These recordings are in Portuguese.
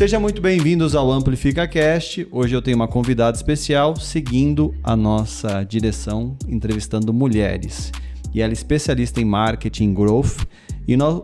Sejam muito bem-vindos ao AmplificaCast. Hoje eu tenho uma convidada especial, seguindo a nossa direção, entrevistando mulheres. E ela é especialista em marketing growth.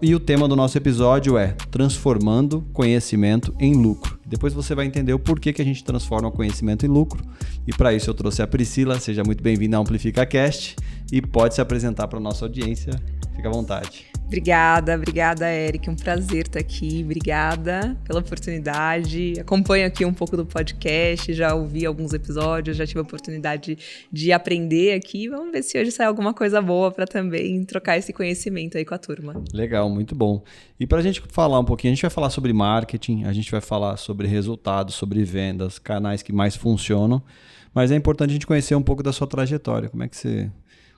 E o tema do nosso episódio é transformando conhecimento em lucro. Depois você vai entender o porquê que a gente transforma o conhecimento em lucro. E para isso eu trouxe a Priscila. Seja muito bem-vinda ao AmplificaCast e pode se apresentar para a nossa audiência. Fica à vontade. Obrigada, Eric. Um prazer estar aqui. Obrigada pela oportunidade. Acompanho aqui um pouco do podcast, já ouvi alguns episódios, já tive a oportunidade de aprender aqui. Vamos ver se hoje sai alguma coisa boa para também trocar esse conhecimento aí com a turma. Legal, muito bom. E para a gente falar um pouquinho, a gente vai falar sobre marketing, a gente vai falar sobre resultados, sobre vendas, canais que mais funcionam, mas é importante a gente conhecer um pouco da sua trajetória. Como é que você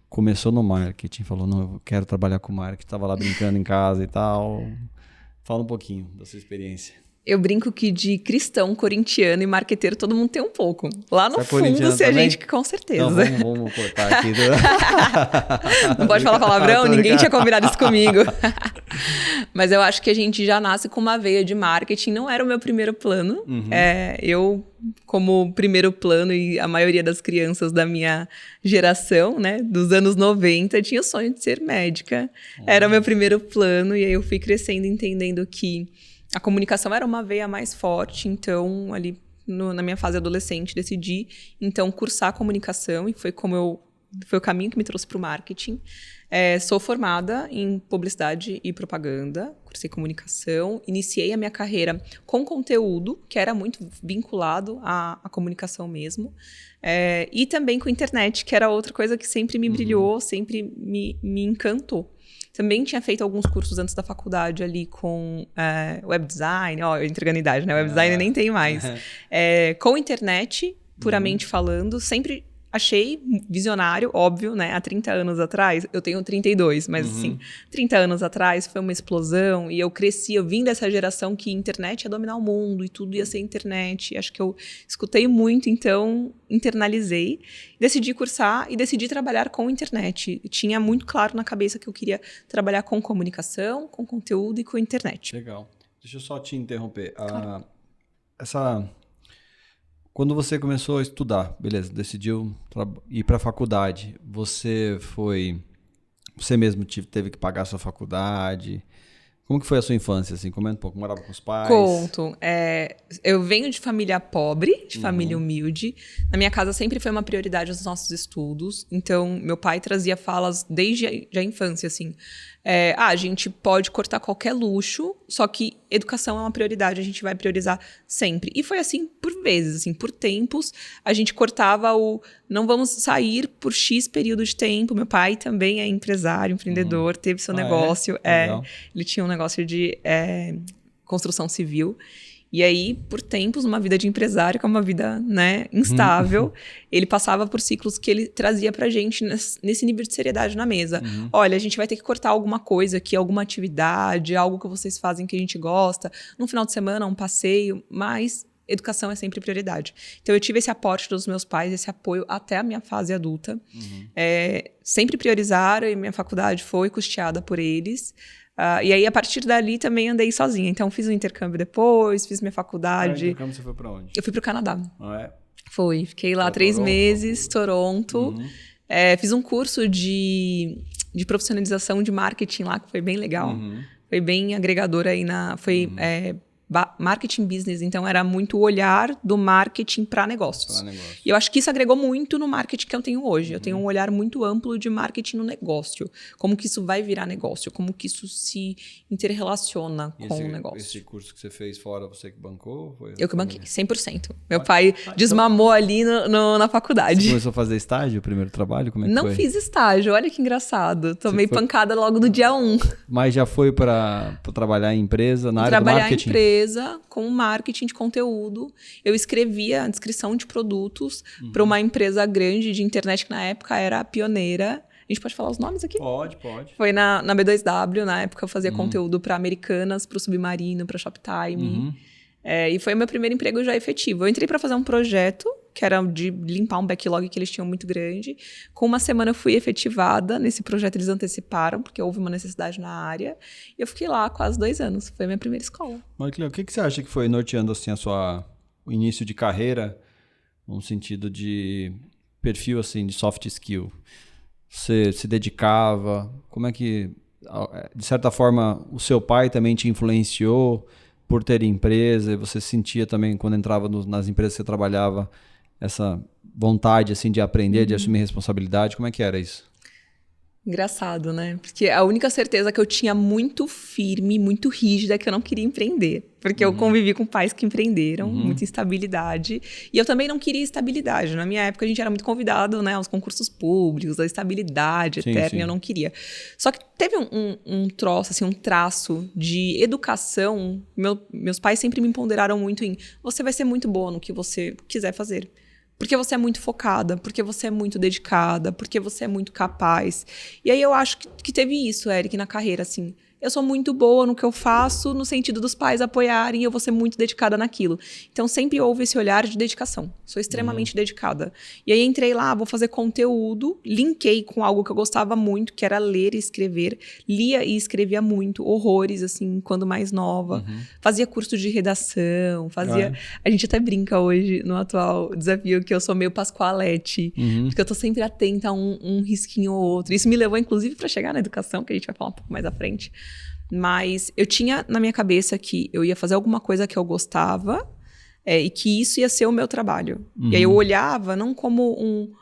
começou no marketing, falou, não, eu quero trabalhar com marketing, estava lá brincando em casa e tal. Fala um pouquinho da sua experiência. Eu brinco que de cristão, corintiano e marqueteiro todo mundo tem um pouco. Lá no fundo, se a gente, com certeza. Então vamos cortar aqui. Não pode falar palavrão, ninguém tinha combinado isso comigo. Mas eu acho que a gente já nasce com uma veia de marketing, não era o meu primeiro plano. Eu, como primeiro plano, e a maioria das crianças da minha geração, né, dos anos 90, tinha o sonho de ser médica. Era o meu primeiro plano, e aí eu fui crescendo entendendo que a comunicação era uma veia mais forte, então ali na minha fase adolescente decidi então cursar comunicação e foi o caminho que me trouxe para o marketing. Sou formada em publicidade e propaganda, cursei comunicação, iniciei a minha carreira com conteúdo, que era muito vinculado à comunicação mesmo, e também com internet, que era outra coisa que sempre me brilhou, sempre me encantou. Também tinha feito alguns cursos antes da faculdade ali com web design, eu entregando a idade, né? Web design nem tem mais. Com internet, puramente falando, sempre achei visionário, óbvio, né? Há 30 anos atrás, eu tenho 32, mas assim, 30 anos atrás foi uma explosão e eu cresci, eu vim dessa geração que internet ia dominar o mundo e tudo ia ser internet. Acho que eu escutei muito, então internalizei, decidi cursar e decidi trabalhar com internet. Tinha muito claro na cabeça que eu queria trabalhar com comunicação, com conteúdo e com internet. Legal. Deixa eu só te interromper. Claro. Quando você começou a estudar, beleza, decidiu ir para a faculdade, você mesmo teve que pagar a sua faculdade? Como que foi a sua infância? Assim? Comenta um pouco, morava com os pais? Conto. Eu venho de família pobre, de família humilde. Na minha casa sempre foi uma prioridade os nossos estudos. Então, meu pai trazia falas desde a infância, assim. A gente pode cortar qualquer luxo, só que educação é uma prioridade, a gente vai priorizar sempre. E foi assim por vezes, assim, por tempos, a gente cortava não vamos sair por X período de tempo. Meu pai também é empresário, empreendedor, teve seu negócio. Ele tinha um negócio de construção civil. E aí, por tempos, uma vida de empresário, que é uma vida, né, instável, ele passava por ciclos que ele trazia pra gente nesse nível de seriedade na mesa. Olha, a gente vai ter que cortar alguma coisa aqui, alguma atividade, algo que vocês fazem que a gente gosta, num final de semana, um passeio, mas educação é sempre prioridade. Então, eu tive esse aporte dos meus pais, esse apoio até a minha fase adulta. Sempre priorizaram e minha faculdade foi custeada por eles. E aí, a partir dali, também andei sozinha. Então, fiz um intercâmbio depois, fiz minha faculdade. Intercâmbio você foi pra onde? Eu fui pro Canadá. Foi. Fiquei lá 3 meses, Toronto. Fiz um curso de profissionalização de marketing lá, que foi bem legal. Foi bem agregador aí marketing business, então era muito o olhar do marketing para negócios. E eu acho que isso agregou muito no marketing que eu tenho hoje. Eu tenho um olhar muito amplo de marketing no negócio. Como que isso vai virar negócio, como que isso se interrelaciona com o negócio. Esse curso que você fez fora, você que bancou? Eu que banquei, 100%. Meu pai desmamou ali na faculdade. Você começou a fazer estágio, o primeiro trabalho? Como é que foi? Não fiz estágio, olha que engraçado. Tomei pancada logo no dia 1. Mas já foi para trabalhar em empresa, na área do marketing? Trabalhar em empresa, com marketing de conteúdo. Eu escrevia a descrição de produtos para uma empresa grande de internet que na época era pioneira. A gente pode falar os nomes aqui? Pode. Foi na B2W, na época eu fazia conteúdo para Americanas, para o Submarino, para Shoptime. E foi o meu primeiro emprego já efetivo. Eu entrei para fazer um projeto que era de limpar um backlog que eles tinham muito grande. Com uma semana eu fui efetivada nesse projeto, eles anteciparam, porque houve uma necessidade na área. E eu fiquei lá quase 2 anos. Foi a minha primeira escola. Mas, Cleo, o que você acha que foi norteando assim, o início de carreira, no sentido de perfil assim, de soft skill? Você se dedicava? Como é que, de certa forma, o seu pai também te influenciou por ter empresa? Você sentia também, quando entrava nas empresas que você trabalhava, essa vontade assim, de aprender, de assumir responsabilidade? Como é que era isso? Engraçado, né? Porque a única certeza que eu tinha muito firme, muito rígida, é que eu não queria empreender. Porque eu convivi com pais que empreenderam, muita instabilidade. E eu também não queria estabilidade. Na minha época, a gente era muito convidado, né, aos concursos públicos, a estabilidade eterna, e eu não queria. Só que teve um troço, assim, um traço de educação. Meus pais sempre me empoderaram muito em: você vai ser muito boa no que você quiser fazer. Porque você é muito focada, porque você é muito dedicada, porque você é muito capaz. E aí eu acho que teve isso, Eric, na carreira, assim. Eu sou muito boa no que eu faço, no sentido dos pais apoiarem, e eu vou ser muito dedicada naquilo. Então, sempre houve esse olhar de dedicação. Sou extremamente dedicada. E aí, entrei lá, vou fazer conteúdo, linkei com algo que eu gostava muito, que era ler e escrever. Lia e escrevia muito, horrores, assim, quando mais nova. Fazia curso de redação, fazia... A gente até brinca hoje, no atual desafio, que eu sou meio Pascoalete, porque eu tô sempre atenta a um risquinho ou outro. Isso me levou, inclusive, para chegar na educação, que a gente vai falar um pouco mais à frente. Mas eu tinha na minha cabeça que eu ia fazer alguma coisa que eu gostava e que isso ia ser o meu trabalho. E aí eu olhava não como um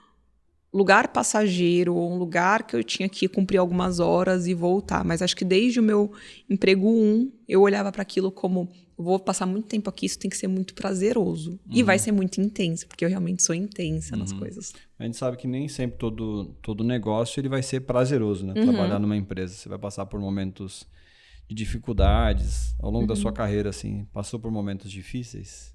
lugar passageiro ou um lugar que eu tinha que cumprir algumas horas e voltar. Mas acho que desde o meu emprego 1, eu olhava para aquilo como: eu vou passar muito tempo aqui, isso tem que ser muito prazeroso. E vai ser muito intenso, porque eu realmente sou intensa nas coisas. A gente sabe que nem sempre todo negócio ele vai ser prazeroso, né? Trabalhar numa empresa. Você vai passar por momentos de dificuldades ao longo da sua carreira, assim. Passou por momentos difíceis?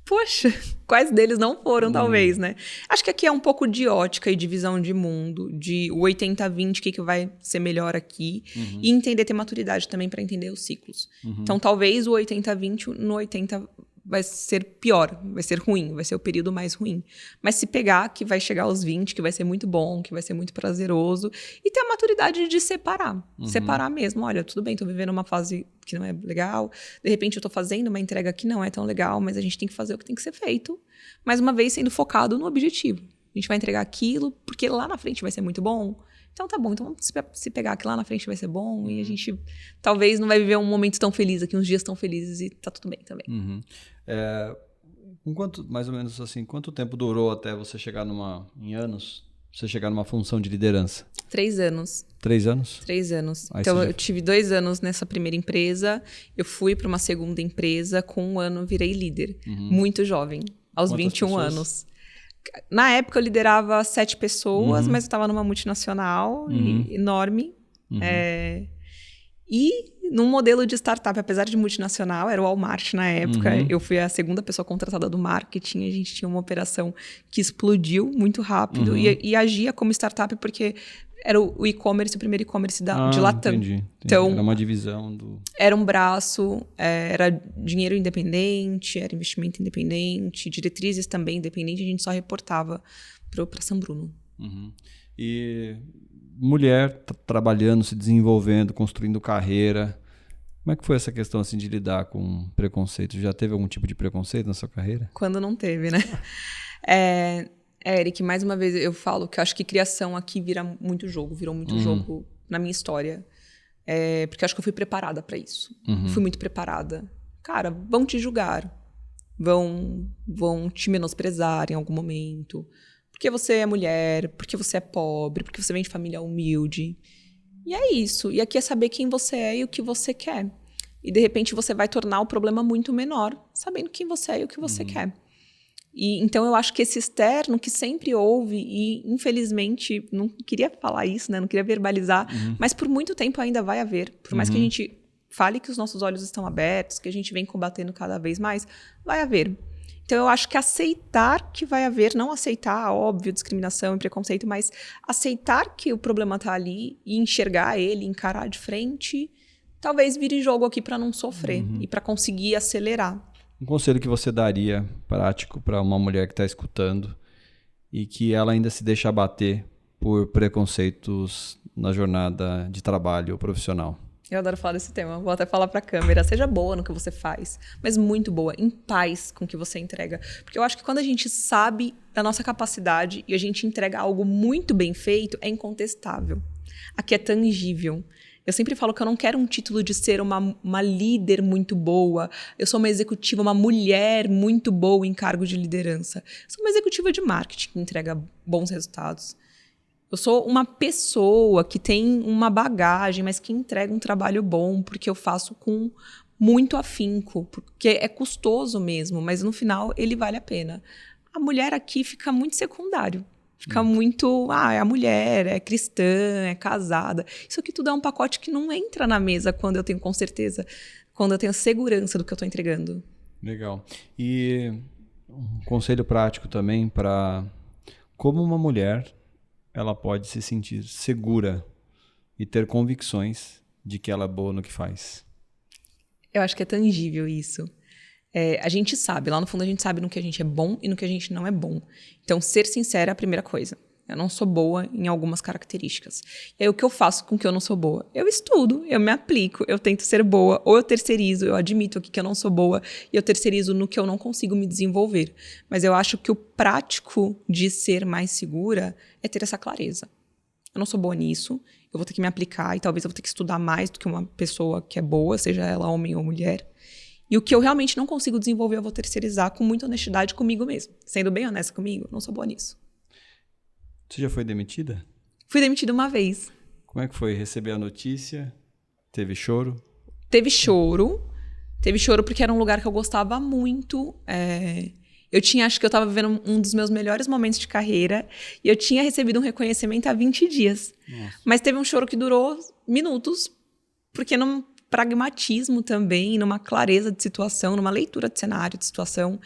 Poxa, quais deles não foram, talvez, né? Acho que aqui é um pouco de ótica e de visão de mundo, de o 80-20, o que vai ser melhor aqui, e entender, ter maturidade também para entender os ciclos. Então, talvez o 80-20, no 80 vai ser pior, vai ser ruim, vai ser o período mais ruim. Mas se pegar que vai chegar aos 20, que vai ser muito bom, que vai ser muito prazeroso, e ter a maturidade de separar. Separar mesmo. Olha, tudo bem, tô vivendo uma fase que não é legal, de repente eu tô fazendo uma entrega que não é tão legal, mas a gente tem que fazer o que tem que ser feito, mais uma vez sendo focado no objetivo. A gente vai entregar aquilo, porque lá na frente vai ser muito bom. Então tá bom, então vamos se pegar que lá na frente vai ser bom, e a gente talvez não vai viver um momento tão feliz aqui, uns dias tão felizes, e tá tudo bem também. Mais ou menos assim, quanto tempo durou até você chegar em anos, você chegar numa função de liderança? 3 anos. 3 anos? 3 anos. Aí então eu tive 2 anos nessa primeira empresa, eu fui para uma segunda empresa, com 1 ano virei líder. Muito jovem, aos Quantas 21 pessoas? anos. Na época eu liderava 7 pessoas, mas eu estava numa multinacional enorme. E num modelo de startup, apesar de multinacional, era o Walmart na época. Eu fui a segunda pessoa contratada do marketing. A gente tinha uma operação que explodiu muito rápido e agia como startup porque era o e-commerce, o primeiro e-commerce de Latam. Entendi. Então, era uma divisão do... Era um braço, era dinheiro independente, era investimento independente, diretrizes também independentes, a gente só reportava para São Bruno. E mulher trabalhando, se desenvolvendo, construindo carreira. Como é que foi essa questão assim, de lidar com preconceito? Já teve algum tipo de preconceito na sua carreira? Quando não teve, né? Eric, mais uma vez eu falo que eu acho que criação aqui virou muito jogo na minha história. Porque eu acho que eu fui preparada para isso. Fui muito preparada. Cara, vão te julgar. Vão te menosprezar em algum momento. Porque você é mulher, porque você é pobre, porque você vem de família humilde. E é isso. E aqui é saber quem você é e o que você quer. E, de repente, você vai tornar o problema muito menor, sabendo quem você é e o que você quer. E, então, eu acho que esse externo que sempre houve, e, infelizmente, não queria falar isso, né? Não queria verbalizar, mas por muito tempo ainda vai haver. Por mais que a gente fale que os nossos olhos estão abertos, que a gente vem combatendo cada vez mais, vai haver. Então, eu acho que aceitar que vai haver, não aceitar, óbvio, discriminação e preconceito, mas aceitar que o problema está ali e enxergar ele, encarar de frente, talvez vire jogo aqui para não sofrer e para conseguir acelerar. Um conselho que você daria prático para uma mulher que está escutando e que ela ainda se deixa abater por preconceitos na jornada de trabalho profissional? Eu adoro falar desse tema. Vou até falar pra câmera. Seja boa no que você faz, mas muito boa, em paz com o que você entrega. Porque eu acho que quando a gente sabe da nossa capacidade e a gente entrega algo muito bem feito, é incontestável. Aqui é tangível. Eu sempre falo que eu não quero um título de ser uma líder muito boa. Eu sou uma executiva, uma mulher muito boa em cargo de liderança. Eu sou uma executiva de marketing que entrega bons resultados. Eu sou uma pessoa que tem uma bagagem, mas que entrega um trabalho bom, porque eu faço com muito afinco, porque é custoso mesmo, mas no final ele vale a pena. A mulher aqui fica muito secundário. Fica muito, é a mulher, é cristã, é casada. Isso aqui tudo é um pacote que não entra na mesa quando eu tenho quando eu tenho segurança do que eu estou entregando. Legal. E um conselho prático também para como uma mulher ela pode se sentir segura e ter convicções de que ela é boa no que faz. Eu acho que é tangível isso. A gente sabe, lá no fundo a gente sabe no que a gente é bom e no que a gente não é bom. Então, ser sincera é a primeira coisa. Eu não sou boa em algumas características. E aí, o que eu faço com que eu não sou boa? Eu estudo, eu me aplico, eu tento ser boa, ou eu terceirizo, eu admito aqui que eu não sou boa, e eu terceirizo no que eu não consigo me desenvolver. Mas eu acho que o prático de ser mais segura é ter essa clareza. Eu não sou boa nisso, eu vou ter que me aplicar, e talvez eu vou ter que estudar mais do que uma pessoa que é boa, seja ela homem ou mulher. E o que eu realmente não consigo desenvolver, eu vou terceirizar com muita honestidade comigo mesmo. Sendo bem honesta comigo, eu não sou boa nisso. Você já foi demitida? Fui demitida uma vez. Como é que foi receber a notícia? Teve choro? Teve choro. Teve choro porque era um lugar que eu gostava muito. Acho que eu estava vivendo um dos meus melhores momentos de carreira. E eu tinha recebido um reconhecimento há 20 dias. Nossa. Mas teve um choro que durou minutos. Porque num pragmatismo também, numa clareza de situação, numa leitura de cenário, de situação.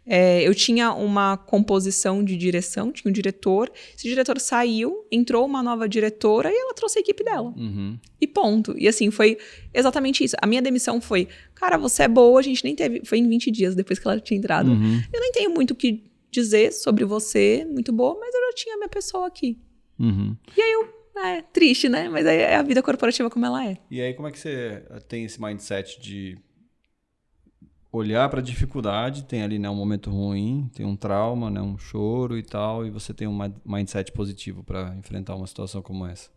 Eu tinha uma composição de direção, tinha um diretor. Esse diretor saiu, entrou uma nova diretora e ela trouxe a equipe dela. Uhum. E ponto. E assim, foi exatamente isso. A minha demissão foi, cara, você é boa, a gente nem teve... Foi em 20 dias depois que ela tinha entrado. Uhum. Eu nem tenho muito o que dizer sobre você, muito boa, mas eu já tinha a minha pessoa aqui. Uhum. E aí triste, né? Mas aí é a vida corporativa como ela é. E aí como é que você tem esse mindset de olhar para a dificuldade, tem ali, né, um momento ruim, tem um trauma, né, um choro e tal, e você tem um mindset positivo para enfrentar uma situação como essa?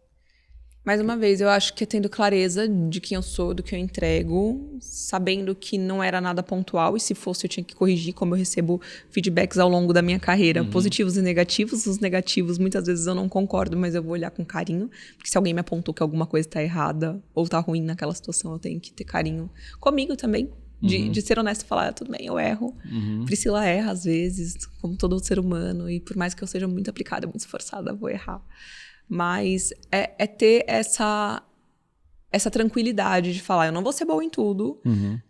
Mais uma vez, eu acho que é tendo clareza de quem eu sou, do que eu entrego, sabendo que não era nada pontual, e se fosse eu tinha que corrigir, como eu recebo feedbacks ao longo da minha carreira, positivos e negativos. Os negativos, muitas vezes eu não concordo, mas eu vou olhar com carinho, porque se alguém me apontou que alguma coisa está errada ou está ruim naquela situação, eu tenho que ter carinho comigo também, de ser honesto e falar, tudo bem, eu erro. Priscila erra às vezes, como todo ser humano, e por mais que eu seja muito aplicada, muito esforçada, eu vou errar. Mas é ter essa tranquilidade de falar, eu não vou ser boa em tudo,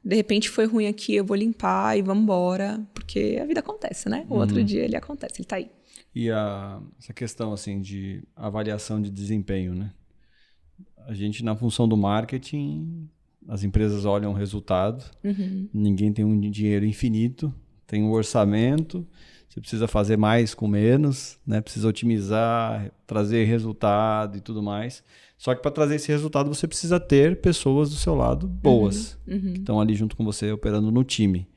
de repente foi ruim aqui, eu vou limpar e vamos embora, porque a vida acontece, né? O outro dia ele acontece, ele tá aí. E essa questão assim de avaliação de desempenho, né? A gente, na função do marketing, as empresas olham o resultado, ninguém tem um dinheiro infinito, tem um orçamento. Você precisa fazer mais com menos, né? Precisa otimizar, trazer resultado e tudo mais. Só que para trazer esse resultado, você precisa ter pessoas do seu lado boas, que estão ali junto com você, operando no time.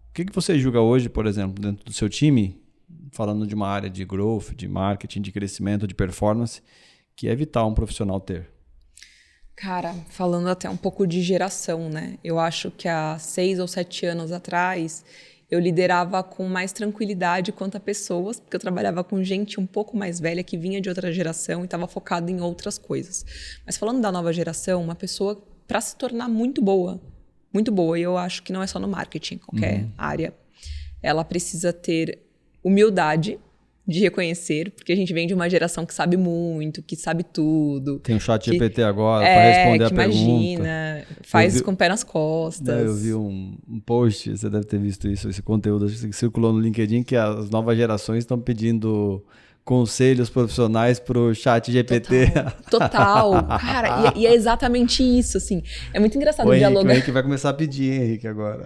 O que você julga hoje, por exemplo, dentro do seu time, falando de uma área de growth, de marketing, de crescimento, de performance, que é vital um profissional ter? Cara, falando até um pouco de geração, né? Eu acho que há 6 ou 7 anos atrás... eu liderava com mais tranquilidade quanto a pessoas, porque eu trabalhava com gente um pouco mais velha, que vinha de outra geração e estava focada em outras coisas. Mas falando da nova geração, uma pessoa, para se tornar muito boa, e eu acho que não é só no marketing, qualquer área, ela precisa ter humildade de reconhecer, porque a gente vem de uma geração que sabe muito, que sabe tudo. Tem um chat GPT agora para responder a pergunta. Imagina, faz com o pé nas costas. Eu vi um post, você deve ter visto isso, esse conteúdo que circulou no LinkedIn, que as novas gerações estão pedindo conselhos profissionais pro chat GPT. Total. Cara, e é exatamente isso, assim. É muito engraçado dialogar. O Henrique vai começar a pedir, hein, Henrique, agora.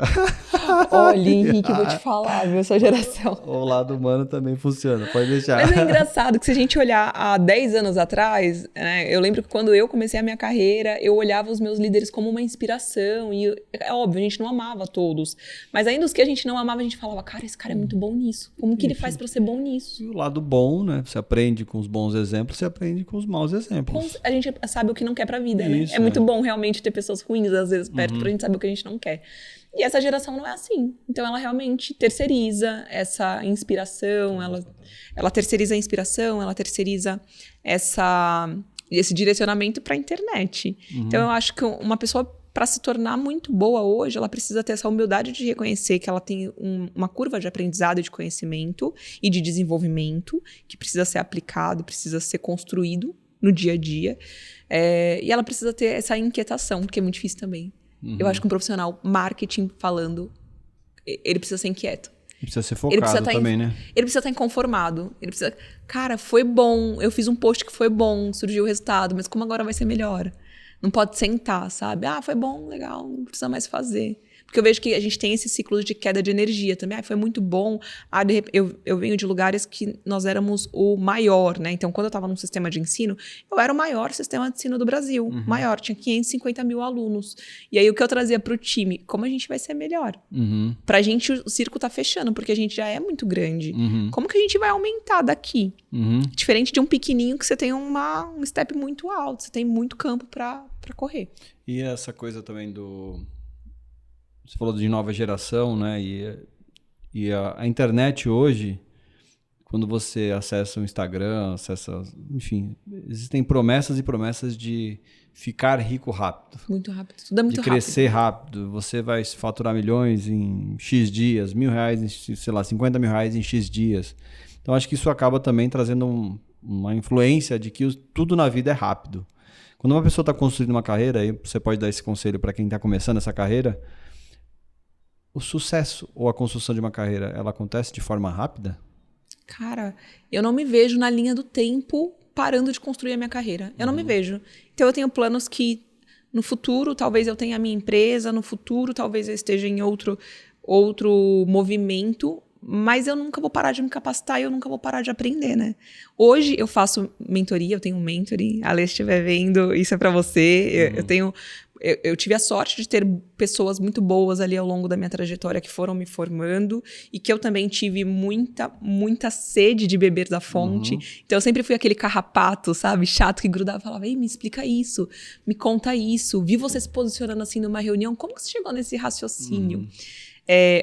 Olha, Henrique, eu vou te falar, viu, sua geração. O lado humano também funciona, pode deixar. Mas é engraçado que se a gente olhar há 10 anos atrás, né, eu lembro que quando eu comecei a minha carreira, eu olhava os meus líderes como uma inspiração. E é óbvio, a gente não amava todos. Mas ainda os que a gente não amava, a gente falava, cara, esse cara é muito bom nisso. Como que ele faz pra ser bom nisso? E o lado bom, né? Você aprende com os bons exemplos, você aprende com os maus exemplos. A gente sabe o que não quer pra vida, Isso, né? É muito bom realmente ter pessoas ruins, às vezes, perto, pra gente saber o que a gente não quer. E essa geração não é assim. Então, ela realmente terceiriza essa inspiração, ela terceiriza a inspiração, ela terceiriza esse direcionamento pra internet. Então, eu acho que uma pessoa, para se tornar muito boa hoje, ela precisa ter essa humildade de reconhecer que ela tem uma curva de aprendizado e de conhecimento e de desenvolvimento que precisa ser aplicado, precisa ser construído no dia a dia. E ela precisa ter essa inquietação, que é muito difícil também. Eu acho que um profissional marketing falando, ele precisa ser inquieto. Ele precisa ser focado também, né? Ele precisa estar inconformado. Ele precisa... Cara, foi bom. Eu fiz um post que foi bom, surgiu o resultado, mas como agora vai ser melhor? Não pode sentar, sabe? Ah, foi bom, legal, não precisa mais fazer. Porque eu vejo que a gente tem esse ciclo de queda de energia também. Ah, foi muito bom. Ah, eu venho de lugares que nós éramos o maior, né? Então, quando eu estava num sistema de ensino, eu era o maior sistema de ensino do Brasil. Maior, tinha 550 mil alunos. E aí, o que eu trazia para o time? Como a gente vai ser melhor? Pra gente, o circo tá fechando, porque a gente já é muito grande. Como que a gente vai aumentar daqui? Diferente de um pequenininho que você tem um step muito alto. Você tem muito campo para correr. E essa coisa também Você falou de nova geração, né? E a internet hoje, quando você acessa o Instagram, enfim, existem promessas e promessas de ficar rico rápido. Muito rápido. Tudo é muito rápido. De crescer rápido. Você vai faturar milhões em X dias, R$1.000 em, sei lá, R$50.000 em X dias. Então, acho que isso acaba também trazendo uma influência de que tudo na vida é rápido. Quando uma pessoa está construindo uma carreira, aí você pode dar esse conselho para quem está começando essa carreira, o sucesso ou a construção de uma carreira, ela acontece de forma rápida? Cara, eu não me vejo na linha do tempo parando de construir a minha carreira. Eu não me vejo. Então, eu tenho planos que no futuro, talvez eu tenha a minha empresa, no futuro, talvez eu esteja em outro movimento, mas eu nunca vou parar de me capacitar e eu nunca vou parar de aprender, né? Hoje eu faço mentoria, eu tenho um mentoring. A Alê, se estiver vendo, isso é para você. Eu tive a sorte de ter pessoas muito boas ali ao longo da minha trajetória que foram me formando e que eu também tive muita sede de beber da fonte. Então, eu sempre fui aquele carrapato, sabe? Chato que grudava e falava, ei, me explica isso, me conta isso. Vi você se posicionando assim numa reunião, como que você chegou nesse raciocínio?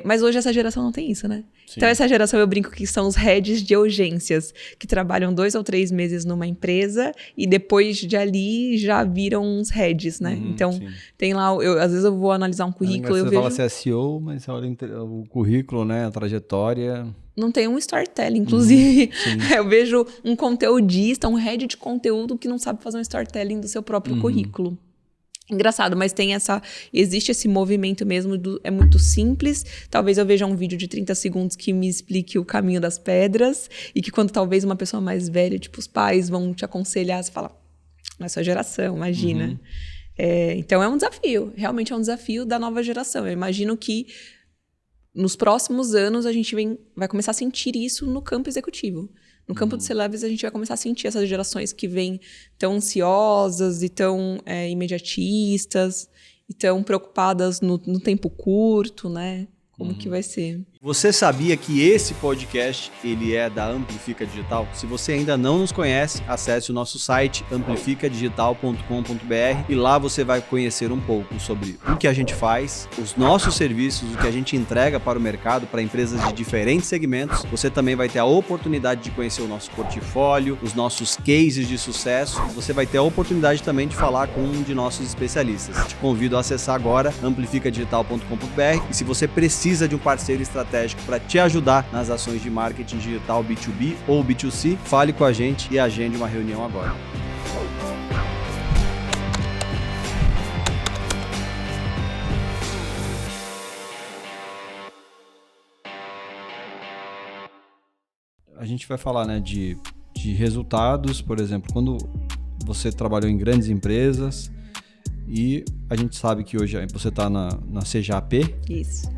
Mas hoje essa geração não tem isso, né? Sim. Então essa geração eu brinco que são os heads de urgências, que trabalham 2 ou 3 meses numa empresa e depois de ali já viram uns heads, né? Então tem lá, às vezes eu vou analisar um currículo e eu vejo... Você fala SEO, mas você olha o currículo, né? A trajetória... Não tem um storytelling, inclusive. Eu vejo um conteudista, um head de conteúdo que não sabe fazer um storytelling do seu próprio currículo. Engraçado, mas existe esse movimento mesmo, é muito simples. Talvez eu veja um vídeo de 30 segundos que me explique o caminho das pedras e que quando talvez uma pessoa mais velha, tipo os pais, vão te aconselhar, você fala, na sua geração, imagina. Então é um desafio, realmente é um desafio da nova geração. Eu imagino que nos próximos anos a gente vai começar a sentir isso no campo executivo. No campo de C-Levels, a gente vai começar a sentir essas gerações que vêm tão ansiosas e tão imediatistas e tão preocupadas no tempo curto, né? Como que vai ser? Você sabia que esse podcast, ele é da Amplifica Digital? Se você ainda não nos conhece, acesse o nosso site amplificadigital.com.br e lá você vai conhecer um pouco sobre o que a gente faz, os nossos serviços, o que a gente entrega para o mercado, para empresas de diferentes segmentos. Você também vai ter a oportunidade de conhecer o nosso portfólio, os nossos cases de sucesso. Você vai ter a oportunidade também de falar com um de nossos especialistas. Te convido a acessar agora amplificadigital.com.br e se você precisa de um parceiro estratégico para te ajudar nas ações de marketing digital B2B ou B2C, fale com a gente e agende uma reunião agora. A gente vai falar, né, de de resultados, por exemplo, quando você trabalhou em grandes empresas e a gente sabe que hoje você está na CJAP. Isso.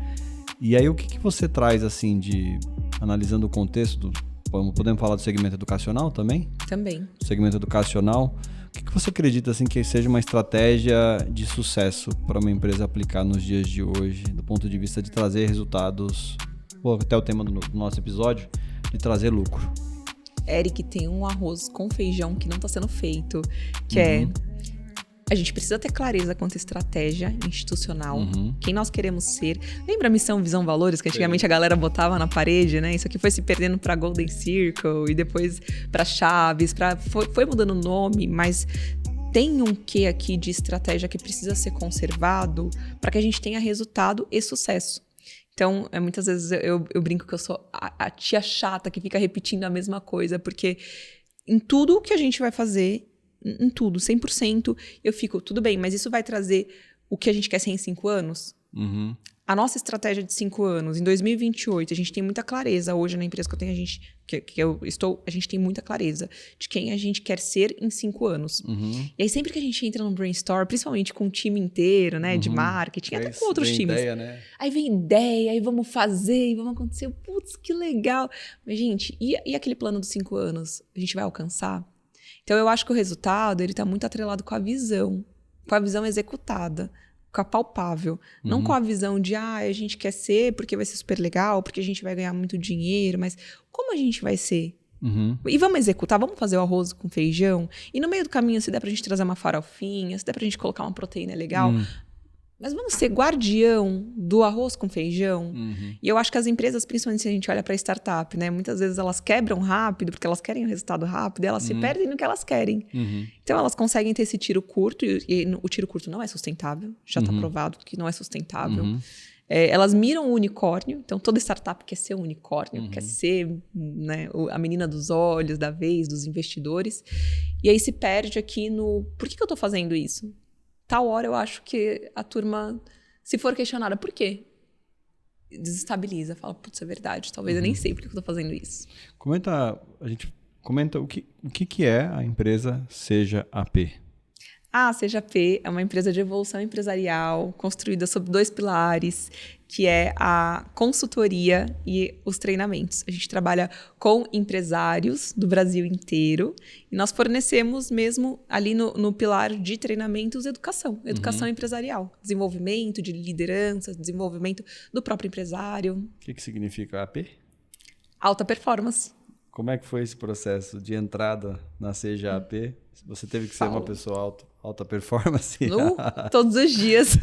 E aí o que você traz, assim, analisando o contexto, podemos falar do segmento educacional também? Também. Segmento educacional, o que você acredita, assim, que seja uma estratégia de sucesso para uma empresa aplicar nos dias de hoje, do ponto de vista de trazer resultados, ou até o tema do nosso episódio, de trazer lucro? Eric, tem um arroz com feijão que não está sendo feito, que é... A gente precisa ter clareza quanto à estratégia institucional, quem nós queremos ser. Lembra a missão, visão, valores, que antigamente a galera botava na parede, né? Isso aqui foi se perdendo para Golden Circle e depois para Chaves, foi mudando o nome, mas tem um quê aqui de estratégia que precisa ser conservado para que a gente tenha resultado e sucesso. Então, muitas vezes eu brinco que eu sou a tia chata que fica repetindo a mesma coisa, porque em tudo que a gente vai fazer, em tudo, 100%, eu fico, tudo bem, mas isso vai trazer o que a gente quer ser em 5 anos? A nossa estratégia de 5 anos, em 2028, a gente tem muita clareza hoje na empresa que eu tenho, a gente tem muita clareza de quem a gente quer ser em 5 anos. E aí, sempre que a gente entra no brainstorm, principalmente com o time inteiro, né, de marketing, até com outros times. Ideia, né? Aí vem ideia, aí vamos fazer, e vamos acontecer, putz, que legal. Mas, gente, e aquele plano dos 5 anos? A gente vai alcançar? Então, eu acho que o resultado, ele tá muito atrelado com a visão executada, com a palpável. Não com a visão de, a gente quer ser porque vai ser super legal, porque a gente vai ganhar muito dinheiro, mas como a gente vai ser? E vamos executar, vamos fazer o arroz com feijão, e no meio do caminho, se der pra gente trazer uma farofinha, se der pra gente colocar uma proteína legal... Mas vamos ser guardião do arroz com feijão. E eu acho que as empresas, principalmente se a gente olha para startup, né? Muitas vezes elas quebram rápido, porque elas querem o resultado rápido, e elas se perdem no que elas querem. Então elas conseguem ter esse tiro curto, e o tiro curto não é sustentável. Já está provado que não é sustentável. Elas miram o unicórnio, então toda startup quer ser um unicórnio, quer ser, né, a menina dos olhos, da vez, dos investidores. E aí se perde aqui no... Por que eu estou fazendo isso? Tal hora eu acho que a turma, se for questionada, por quê? Desestabiliza, fala, putz, é verdade, talvez eu nem sei por que eu tô fazendo isso. A gente comenta o que é a empresa CJAP. A CJAP é uma empresa de evolução empresarial construída sob 2 pilares, que é a consultoria e os treinamentos. A gente trabalha com empresários do Brasil inteiro e nós fornecemos mesmo ali no pilar de treinamentos educação empresarial, desenvolvimento de liderança, desenvolvimento do próprio empresário. O que significa AP? Alta performance. Como é que foi esse processo de entrada na CJAP? Você teve que ser uma pessoa alta performance? Todos os dias.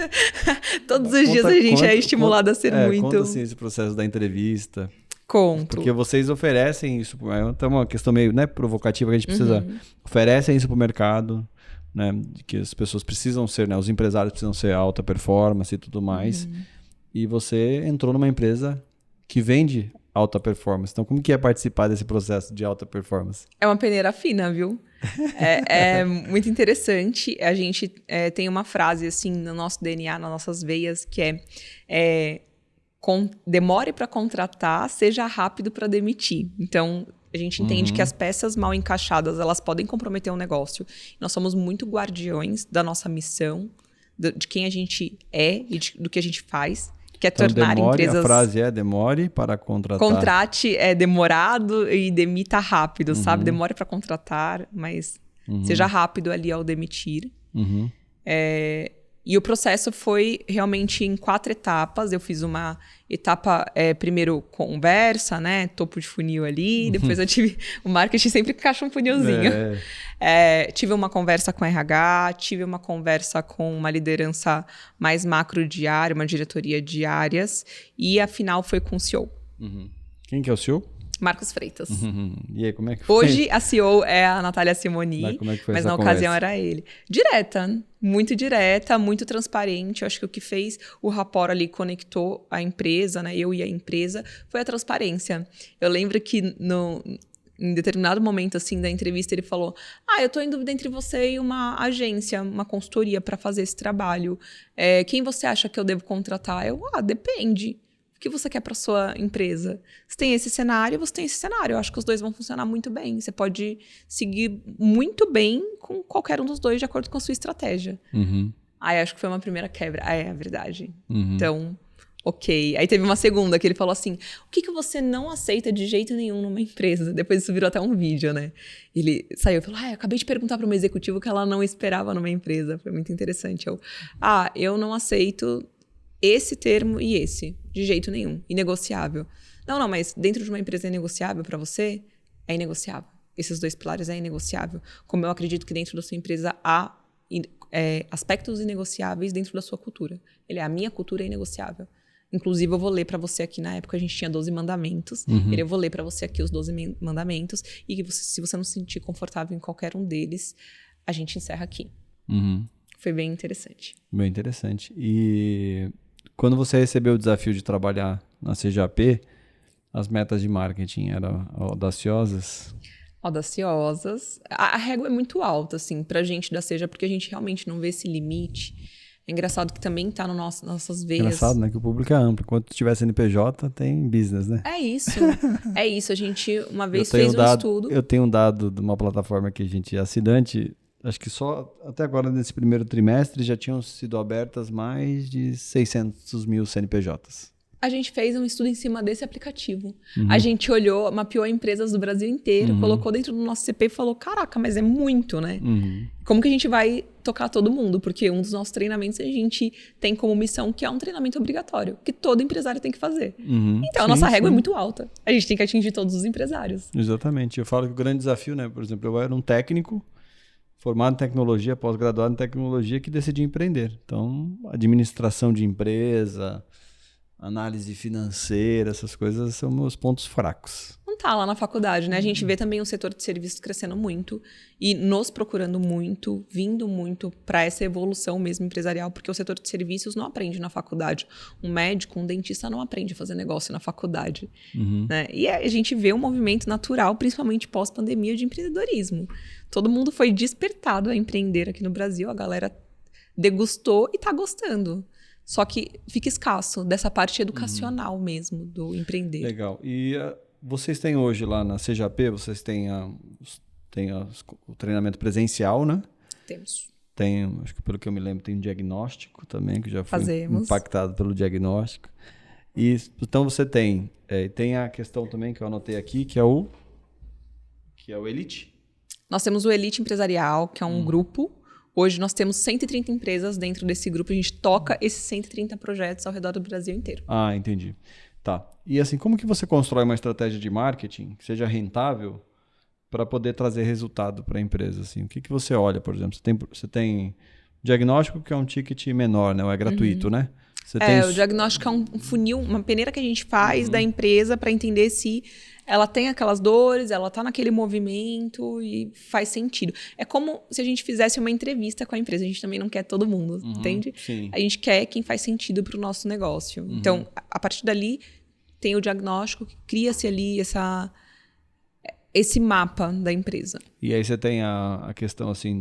Todos os dias a gente é estimulado a ser muito. Conta assim esse processo da entrevista. Conto. Porque vocês oferecem isso, é uma questão meio, né, provocativa que a gente precisa... Oferecem isso para o mercado, né, que as pessoas precisam ser, né, os empresários precisam ser alta performance e tudo mais. E você entrou numa empresa que vende alta performance. Então, como que é participar desse processo de alta performance? É uma peneira fina, viu? É muito interessante. A gente tem uma frase, assim, no nosso DNA, nas nossas veias, que demore para contratar, seja rápido para demitir. Então, a gente entende que as peças mal encaixadas, elas podem comprometer um negócio. Nós somos muito guardiões da nossa missão, de quem a gente é e do que a gente faz. Quer tornar empresas... A frase é demore para contratar. Contrate é demorado e demita rápido, sabe? Demore para contratar, mas seja rápido ali ao demitir. E o processo foi realmente em 4 etapas. Eu fiz uma etapa, primeiro conversa, né? Topo de funil ali. Depois eu tive... O marketing sempre encaixa um funilzinho. Tive uma conversa com RH, tive uma conversa com uma liderança mais macro de área, uma diretoria de áreas. E a final foi com o CEO. Quem que é o CEO? Marcos Freitas. E aí, como é que foi? Hoje a CEO é a Natália Simoni, como é que foi mas essa na conversa? ocasião era ele. Direta, muito transparente. Eu acho que o que fez o rapport ali, conectou a empresa, né? Eu e a empresa, foi a transparência. Eu lembro que em determinado momento assim da entrevista ele falou: eu tô em dúvida entre você e uma agência, uma consultoria para fazer esse trabalho. Quem você acha que eu devo contratar? Eu, depende. O que você quer para sua empresa? Você tem esse cenário, você tem esse cenário. Eu acho que os dois vão funcionar muito bem. Você pode seguir muito bem com qualquer um dos dois de acordo com a sua estratégia. Aí acho que foi uma primeira quebra. É verdade. Então, ok. Aí teve uma segunda que ele falou assim, o que você não aceita de jeito nenhum numa empresa? Depois isso virou até um vídeo, né? Ele saiu e falou, eu acabei de perguntar para uma executiva o que ela não esperava numa empresa. Foi muito interessante. Eu não aceito esse termo e esse, de jeito nenhum, inegociável. Não, mas dentro de uma empresa é inegociável para você? É inegociável. Esses 2 pilares é inegociável. Como eu acredito que dentro da sua empresa há aspectos inegociáveis dentro da sua cultura. A minha cultura é inegociável. Inclusive, eu vou ler para você aqui, na época a gente tinha 12 mandamentos, eu vou ler para você aqui os 12 mandamentos, e que se você não se sentir confortável em qualquer um deles, a gente encerra aqui. Foi bem interessante. Bem interessante. E quando você recebeu o desafio de trabalhar na CGAP, as metas de marketing eram audaciosas? Audaciosas. A régua é muito alta, assim, pra gente da Seja, porque a gente realmente não vê esse limite. É engraçado que também tá nas nossas veias. Engraçado, né? Que o público é amplo. Enquanto tiver CNPJ, tem business, né? É isso. A gente uma vez fez um estudo. Eu tenho um dado de uma plataforma que a gente é assinante. Acho que só até agora, nesse primeiro trimestre, já tinham sido abertas mais de 600 mil CNPJs. A gente fez um estudo em cima desse aplicativo. A gente olhou, mapeou empresas do Brasil inteiro, colocou dentro do nosso CP e falou, caraca, mas é muito, né? Como que a gente vai tocar todo mundo? Porque um dos nossos treinamentos a gente tem como missão que é um treinamento obrigatório, que todo empresário tem que fazer. Então, a nossa régua é muito alta. A gente tem que atingir todos os empresários. Exatamente. Eu falo que o grande desafio, né? Por exemplo, eu era um técnico formado em tecnologia, pós-graduado em tecnologia, que decidi empreender. Então, administração de empresa, análise financeira, essas coisas são meus pontos fracos. Não tá lá na faculdade, né? A gente vê também o setor de serviços crescendo muito e nos procurando muito, vindo muito para essa evolução mesmo empresarial, porque o setor de serviços não aprende na faculdade. Um médico, um dentista não aprende a fazer negócio na faculdade. Né? E a gente vê um movimento natural, principalmente pós-pandemia, de empreendedorismo. Todo mundo foi despertado a empreender aqui no Brasil, a galera degustou e tá gostando. Só que fica escasso dessa parte educacional mesmo do empreender. Legal. E vocês têm hoje lá na CGAP, vocês têm o treinamento presencial, né? Temos. Tem, acho que pelo que eu me lembro, tem um diagnóstico também, que já foi impactado pelo diagnóstico. E, então você tem a questão também que eu anotei aqui, que é o Elite. Nós temos o Elite Empresarial, que é um grupo. Hoje nós temos 130 empresas dentro desse grupo. A gente toca esses 130 projetos ao redor do Brasil inteiro. Ah, entendi. Tá. E assim, como que você constrói uma estratégia de marketing que seja rentável para poder trazer resultado para a empresa? Assim? O que você olha, por exemplo? Você tem diagnóstico, que é um ticket menor, né? Ou é gratuito, né? O diagnóstico é um funil, uma peneira que a gente faz da empresa para entender se ela tem aquelas dores, ela está naquele movimento e faz sentido. É como se a gente fizesse uma entrevista com a empresa. A gente também não quer todo mundo, entende? Sim. A gente quer quem faz sentido para o nosso negócio. Então, a partir dali, tem o diagnóstico, cria-se ali esse mapa da empresa. E aí você tem a questão assim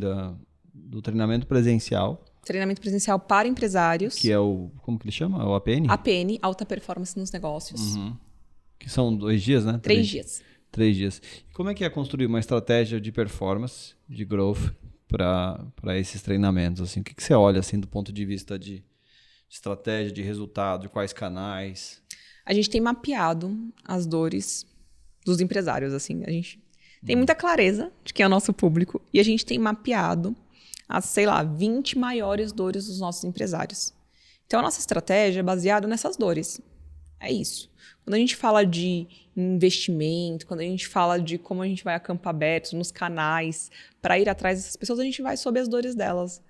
do treinamento presencial. Treinamento presencial para empresários. Que é como que ele chama? O APN? APN, Alta Performance nos Negócios. Que são 2 dias, né? 3 dias. 3 dias. E como é que é construir uma estratégia de performance, de growth, para esses treinamentos? Assim? O que você olha assim, do ponto de vista de estratégia, de resultado, de quais canais? A gente tem mapeado as dores dos empresários. Assim. A gente tem muita clareza de quem é o nosso público e a gente tem mapeado as, 20 maiores dores dos nossos empresários. Então, a nossa estratégia é baseada nessas dores. É isso. Quando a gente fala de investimento, quando a gente fala de como a gente vai a campo aberto, nos canais, para ir atrás dessas pessoas, a gente vai sob as dores delas.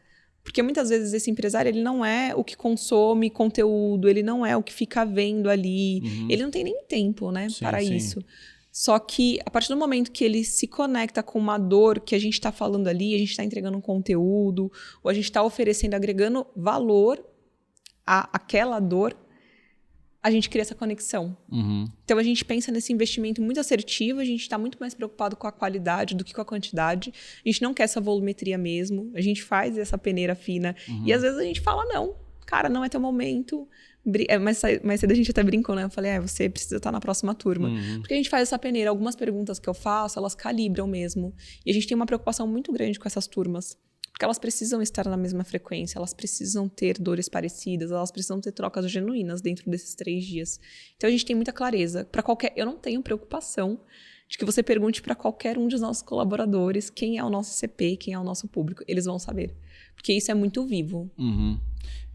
Porque muitas vezes esse empresário, ele não é o que consome conteúdo, ele não é o que fica vendo ali, ele não tem nem tempo, né, para isso. Só que a partir do momento que ele se conecta com uma dor que a gente está falando ali, a gente está entregando um conteúdo, ou a gente está oferecendo, agregando valor àquela dor, a gente cria essa conexão. Então, a gente pensa nesse investimento muito assertivo, a gente está muito mais preocupado com a qualidade do que com a quantidade. A gente não quer essa volumetria mesmo, a gente faz essa peneira fina. E, às vezes, a gente fala não. cara, não é teu momento. Mais cedo a gente até brincou, né? Eu falei, você precisa estar na próxima turma. Porque a gente faz essa peneira. Algumas perguntas que eu faço, elas calibram mesmo. E a gente tem uma preocupação muito grande com essas turmas. Porque elas precisam estar na mesma frequência, elas precisam ter dores parecidas, elas precisam ter trocas genuínas dentro desses 3 dias. Então a gente tem muita clareza. Eu não tenho preocupação de que você pergunte para qualquer um dos nossos colaboradores quem é o nosso ICP, quem é o nosso público. Eles vão saber. Porque isso é muito vivo.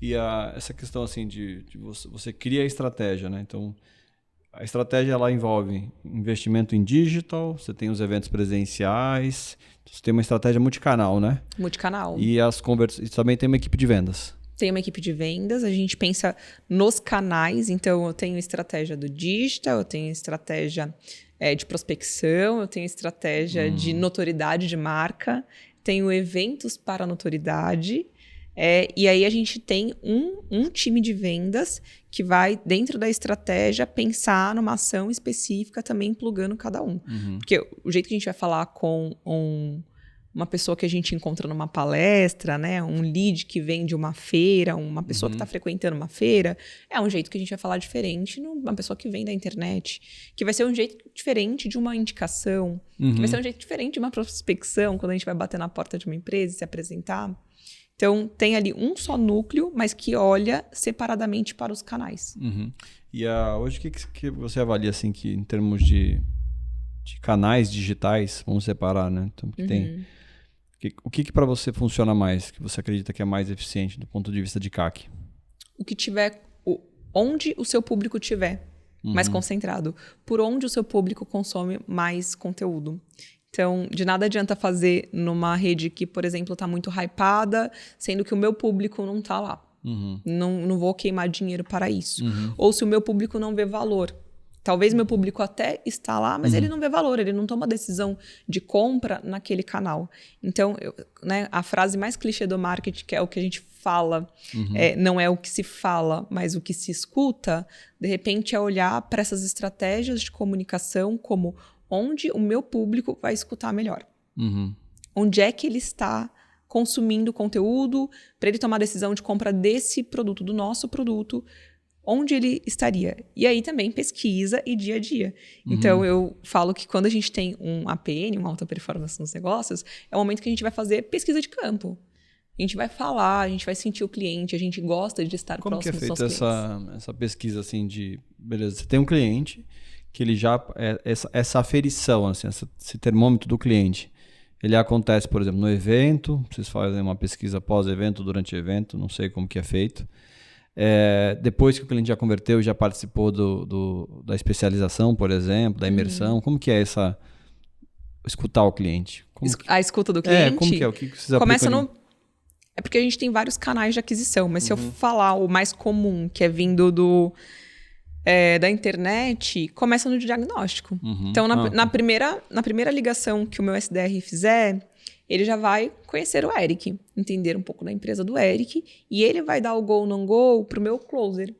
E essa questão assim de você cria a estratégia, né? Então, a estratégia ela envolve investimento em digital, você tem os eventos presenciais, você tem uma estratégia multicanal, né? Multicanal. E também tem uma equipe de vendas. Tem uma equipe de vendas, a gente pensa nos canais, então eu tenho estratégia do digital, eu tenho estratégia de prospecção, eu tenho estratégia de notoriedade de marca, tenho eventos para notoriedade, e aí a gente tem um time de vendas que vai, dentro da estratégia, pensar numa ação específica, também plugando cada um. Porque o jeito que a gente vai falar com uma pessoa que a gente encontra numa palestra, né, um lead que vem de uma feira, uma pessoa que está frequentando uma feira, é um jeito que a gente vai falar diferente numa pessoa que vem da internet, que vai ser um jeito diferente de uma indicação, que vai ser um jeito diferente de uma prospecção, quando a gente vai bater na porta de uma empresa e se apresentar. Então, tem ali um só núcleo, mas que olha separadamente para os canais. E hoje, o que você avalia, assim, que em termos de canais digitais, vamos separar, né? Então, tem... O que para você funciona mais? Que você acredita que é mais eficiente do ponto de vista de CAC? O que tiver... Onde o seu público tiver mais concentrado. Por onde o seu público consome mais conteúdo. Então, de nada adianta fazer numa rede que, por exemplo, está muito hypada, sendo que o meu público não está lá. Não vou queimar dinheiro para isso. Ou se o meu público não vê valor. Talvez meu público até está lá, mas ele não vê valor, ele não toma decisão de compra naquele canal. Então, a frase mais clichê do marketing, que é o que a gente fala, não é o que se fala, mas o que se escuta, de repente é olhar para essas estratégias de comunicação como onde o meu público vai escutar melhor. Onde é que ele está consumindo conteúdo para ele tomar a decisão de compra desse produto, do nosso produto, onde ele estaria. E aí também pesquisa e dia a dia. Então, eu falo que quando a gente tem um APN, uma alta performance nos negócios, é o momento que a gente vai fazer pesquisa de campo. A gente vai falar, a gente vai sentir o cliente, a gente gosta de estar próximo dos nossos clientes. Como que é feita essa pesquisa, assim, beleza, você tem um cliente que ele já... Essa aferição, assim, esse termômetro do cliente, ele acontece, por exemplo, no evento, vocês fazem uma pesquisa pós-evento, durante o evento, não sei como que é feito. Depois que o cliente já converteu e já participou da especialização, por exemplo, da imersão, como que é escutar o cliente? A escuta do cliente? Como que é? O que vocês começa aplicam? É porque a gente tem vários canais de aquisição, mas se eu falar o mais comum, que é vindo da internet, começa no diagnóstico. Então, na primeira ligação que o meu SDR fizer, ele já vai conhecer o Eric, entender um pouco da empresa do Eric, e ele vai dar o go, não go pro meu closer.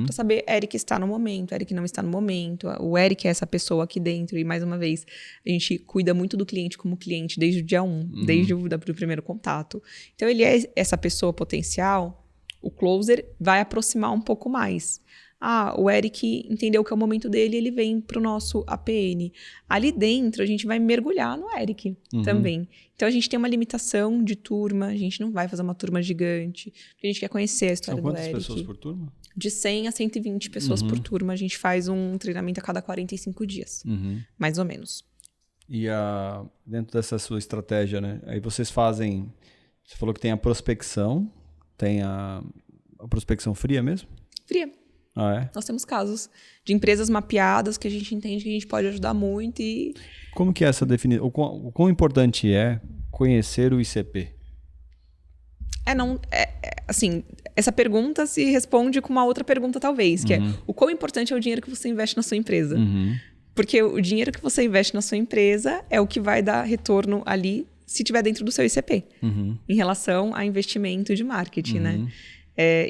Para saber, Eric está no momento, Eric não está no momento, o Eric é essa pessoa aqui dentro, e mais uma vez, a gente cuida muito do cliente como cliente desde o dia 1, desde o primeiro contato. Então, ele é essa pessoa potencial, o closer vai aproximar um pouco mais. O Eric entendeu que é o momento dele, ele vem para o nosso APN. Ali dentro, a gente vai mergulhar no Eric também. Então, a gente tem uma limitação de turma, a gente não vai fazer uma turma gigante, a gente quer conhecer a história do Eric. São quantas pessoas por turma? De 100 a 120 pessoas por turma. A gente faz um treinamento a cada 45 dias, mais ou menos. E dentro dessa sua estratégia, né? Aí vocês fazem... Você falou que tem a prospecção, tem a prospecção fria mesmo? Fria. Nós temos casos de empresas mapeadas que a gente entende que a gente pode ajudar muito e... Como que é essa definição? O quão importante é conhecer o ICP? Assim, essa pergunta se responde com uma outra pergunta talvez, que é o quão importante é o dinheiro que você investe na sua empresa? Porque o dinheiro que você investe na sua empresa é o que vai dar retorno ali se tiver dentro do seu ICP, em relação a investimento de marketing, né?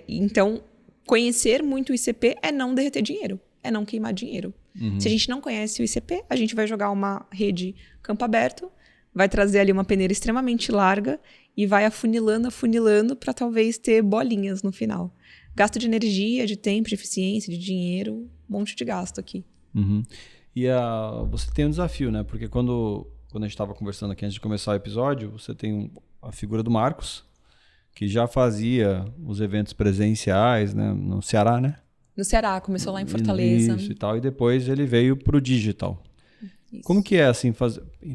Então... Conhecer muito o ICP é não derreter dinheiro, é não queimar dinheiro. Se a gente não conhece o ICP, a gente vai jogar uma rede campo aberto, vai trazer ali uma peneira extremamente larga e vai afunilando para talvez ter bolinhas no final. Gasto de energia, de tempo, de eficiência, de dinheiro, um monte de gasto aqui. Uhum. E você tem um desafio, né? Porque quando a gente estava conversando aqui antes de começar o episódio, você tem a figura do Marcos, que já fazia os eventos presenciais, né? No Ceará, né? No Ceará, começou lá em Fortaleza. Isso e tal, e depois ele veio para o digital. Isso. Como que é, assim,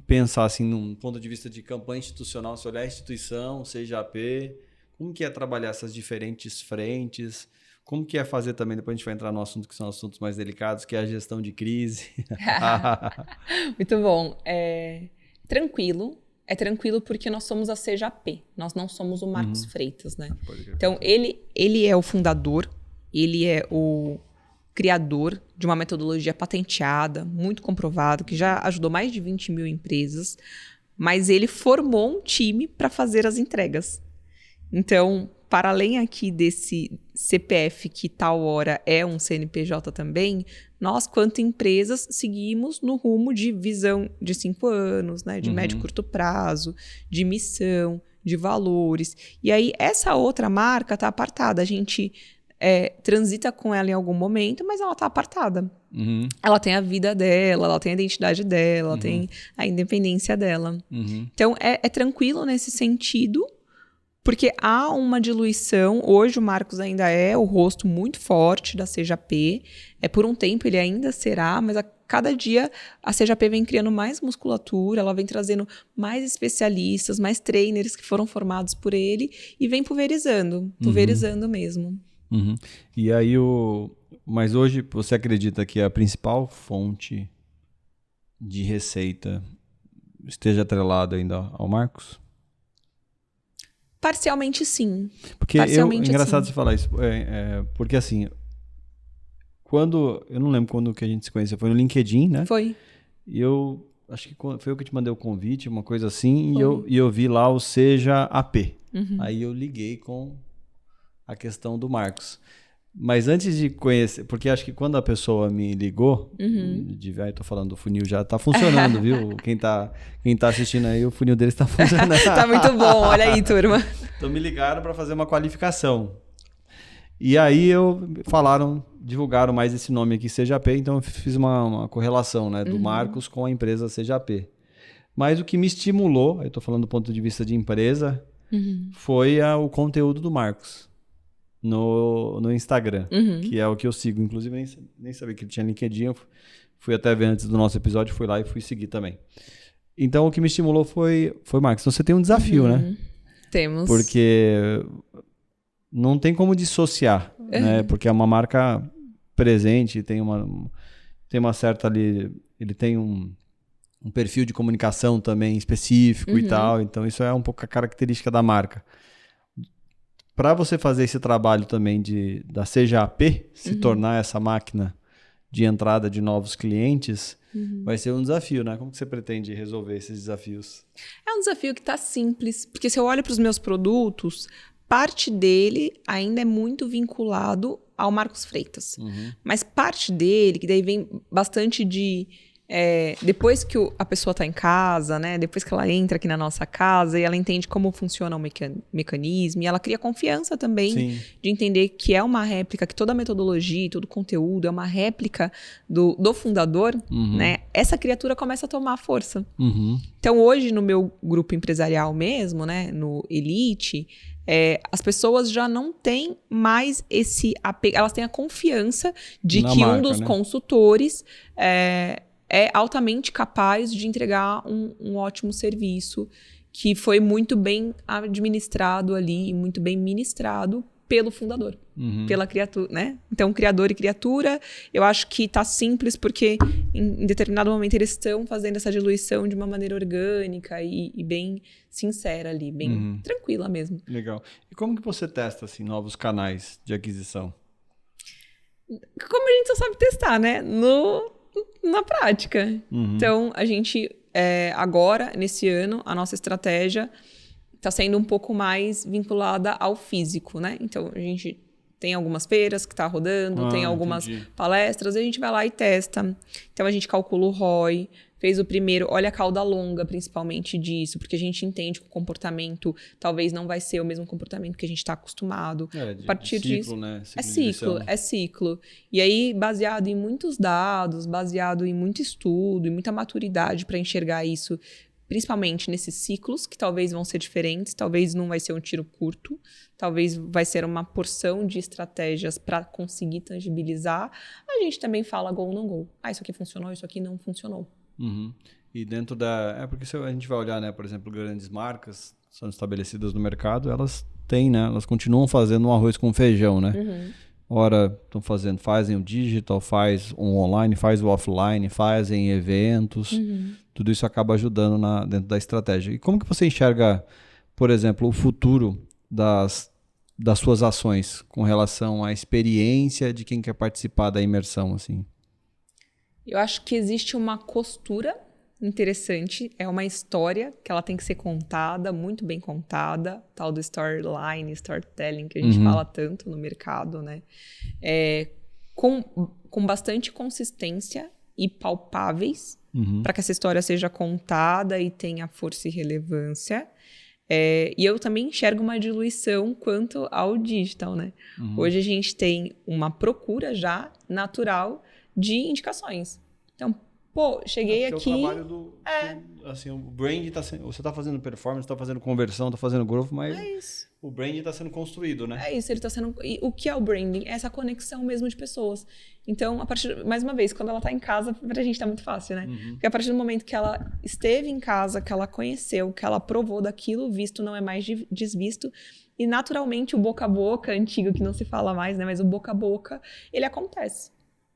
pensar, assim, num ponto de vista de campanha institucional, se olhar a instituição, CGAP, como que é trabalhar essas diferentes frentes? Como que é fazer também, depois a gente vai entrar no assunto que são assuntos mais delicados, que é a gestão de crise. Muito bom. É tranquilo porque nós somos a CGAP, nós não somos o Marcos Freitas, né? Então, ele é o fundador, ele é o criador de uma metodologia patenteada, muito comprovado, que já ajudou mais de 20 mil empresas, mas ele formou um time para fazer as entregas. Então, para além aqui desse CPF que tal hora é um CNPJ também, nós, quanto empresas, seguimos no rumo de visão de 5 anos, né? De médio e curto prazo, de missão, de valores. E aí, essa outra marca está apartada. A gente transita com ela em algum momento, mas ela está apartada. Ela tem a vida dela, ela tem a identidade dela, ela tem a independência dela. Então, é tranquilo nesse sentido, porque há uma diluição. Hoje o Marcos ainda é o rosto muito forte da CGAP. Por um tempo ele ainda será, mas a cada dia a CGAP vem criando mais musculatura, ela vem trazendo mais especialistas, mais trainers que foram formados por ele e vem pulverizando mesmo. E aí, mas hoje você acredita que a principal fonte de receita esteja atrelada ainda ao Marcos? Parcialmente sim. Porque é engraçado você falar isso, porque assim, eu não lembro quando que a gente se conheceu, foi no LinkedIn, né? Foi. E eu acho que foi eu que te mandei o convite, uma coisa assim, e eu vi lá o Seja AP. Aí eu liguei com a questão do Marcos. Mas antes de conhecer, porque acho que quando a pessoa me ligou, tô falando do funil, já tá funcionando, viu? Quem tá assistindo aí, o funil deles tá funcionando. Tá muito bom, olha aí, turma. Então me ligaram para fazer uma qualificação. E aí divulgaram mais esse nome aqui, CGAP, então eu fiz uma correlação, né, do Marcos com a empresa CGAP. Mas o que me estimulou, eu tô falando do ponto de vista de empresa, foi o conteúdo do Marcos. No Instagram, que é o que eu sigo. Inclusive, nem sabia que ele tinha LinkedIn. Eu fui até ver antes do nosso episódio, fui lá e fui seguir também. Então, o que me estimulou foi Marcos. Então, você tem um desafio, né? Temos. Porque não tem como dissociar, né? Porque é uma marca presente, tem uma certa ali... Ele tem um perfil de comunicação também específico e tal. Então, isso é um pouco a característica da marca. Para você fazer esse trabalho também da CGAP, se tornar essa máquina de entrada de novos clientes, vai ser um desafio, né? Como que você pretende resolver esses desafios? É um desafio que está simples, porque se eu olho para os meus produtos, parte dele ainda é muito vinculado ao Marcos Freitas. Mas parte dele, que daí vem bastante de... depois que a pessoa está em casa, né? Depois que ela entra aqui na nossa casa e ela entende como funciona o mecanismo, e ela cria confiança também de entender que é uma réplica, que toda a metodologia, todo o conteúdo é uma réplica do fundador, né? Essa criatura começa a tomar força. Então, hoje, no meu grupo empresarial mesmo, né? No Elite, as pessoas já não têm mais esse apego, elas têm a confiança de que um dos consultores é altamente capaz de entregar um ótimo serviço que foi muito bem administrado ali, muito bem ministrado pelo fundador, pela criatura, né? Então, criador e criatura, eu acho que tá simples porque em determinado momento eles estão fazendo essa diluição de uma maneira orgânica e bem sincera ali, bem tranquila mesmo. Legal. E como que você testa, assim, novos canais de aquisição? Como a gente só sabe testar, né? Na prática. Então, a gente, agora, nesse ano, a nossa estratégia está sendo um pouco mais vinculada ao físico, né? Então, a gente tem algumas feiras que está rodando, tem algumas palestras, a gente vai lá e testa. Então, a gente calcula o ROI, fez o primeiro, olha a cauda longa, principalmente disso, porque a gente entende que o comportamento talvez não vai ser o mesmo comportamento que a gente está acostumado. A partir ciclo, disso, né? É ciclo. E aí, baseado em muitos dados, baseado em muito estudo e muita maturidade para enxergar isso, principalmente nesses ciclos, que talvez vão ser diferentes, talvez não vai ser um tiro curto, talvez vai ser uma porção de estratégias para conseguir tangibilizar. A gente também fala go ou não go. Isso aqui funcionou, isso aqui não funcionou. Uhum. E dentro da... porque se a gente vai olhar, né, por exemplo, grandes marcas são estabelecidas no mercado, elas têm, né, elas continuam fazendo um arroz com feijão, né? Ora, fazem o digital, faz o online, faz o offline, fazem eventos, tudo isso acaba ajudando dentro da estratégia. E como que você enxerga, por exemplo, o futuro das suas ações com relação à experiência de quem quer participar da imersão, assim? Eu acho que existe uma costura interessante, é uma história que ela tem que ser contada, muito bem contada, tal do storyline, storytelling, que a gente fala tanto no mercado, né? Com bastante consistência e palpáveis, para que essa história seja contada e tenha força e relevância. E eu também enxergo uma diluição quanto ao digital, né? Hoje a gente tem uma procura já natural de indicações. Então, cheguei aqui... O trabalho assim, o brand você está fazendo performance, está fazendo conversão, está fazendo growth, mas o brand está sendo construído, né? É isso, ele está sendo... E o que é o branding? É essa conexão mesmo de pessoas. Então, mais uma vez, quando ela está em casa, pra gente tá muito fácil, né? Porque a partir do momento que ela esteve em casa, que ela conheceu, que ela provou daquilo, visto não é mais desvisto. E naturalmente o boca a boca, antigo que não se fala mais, né? Mas o boca a boca, ele acontece.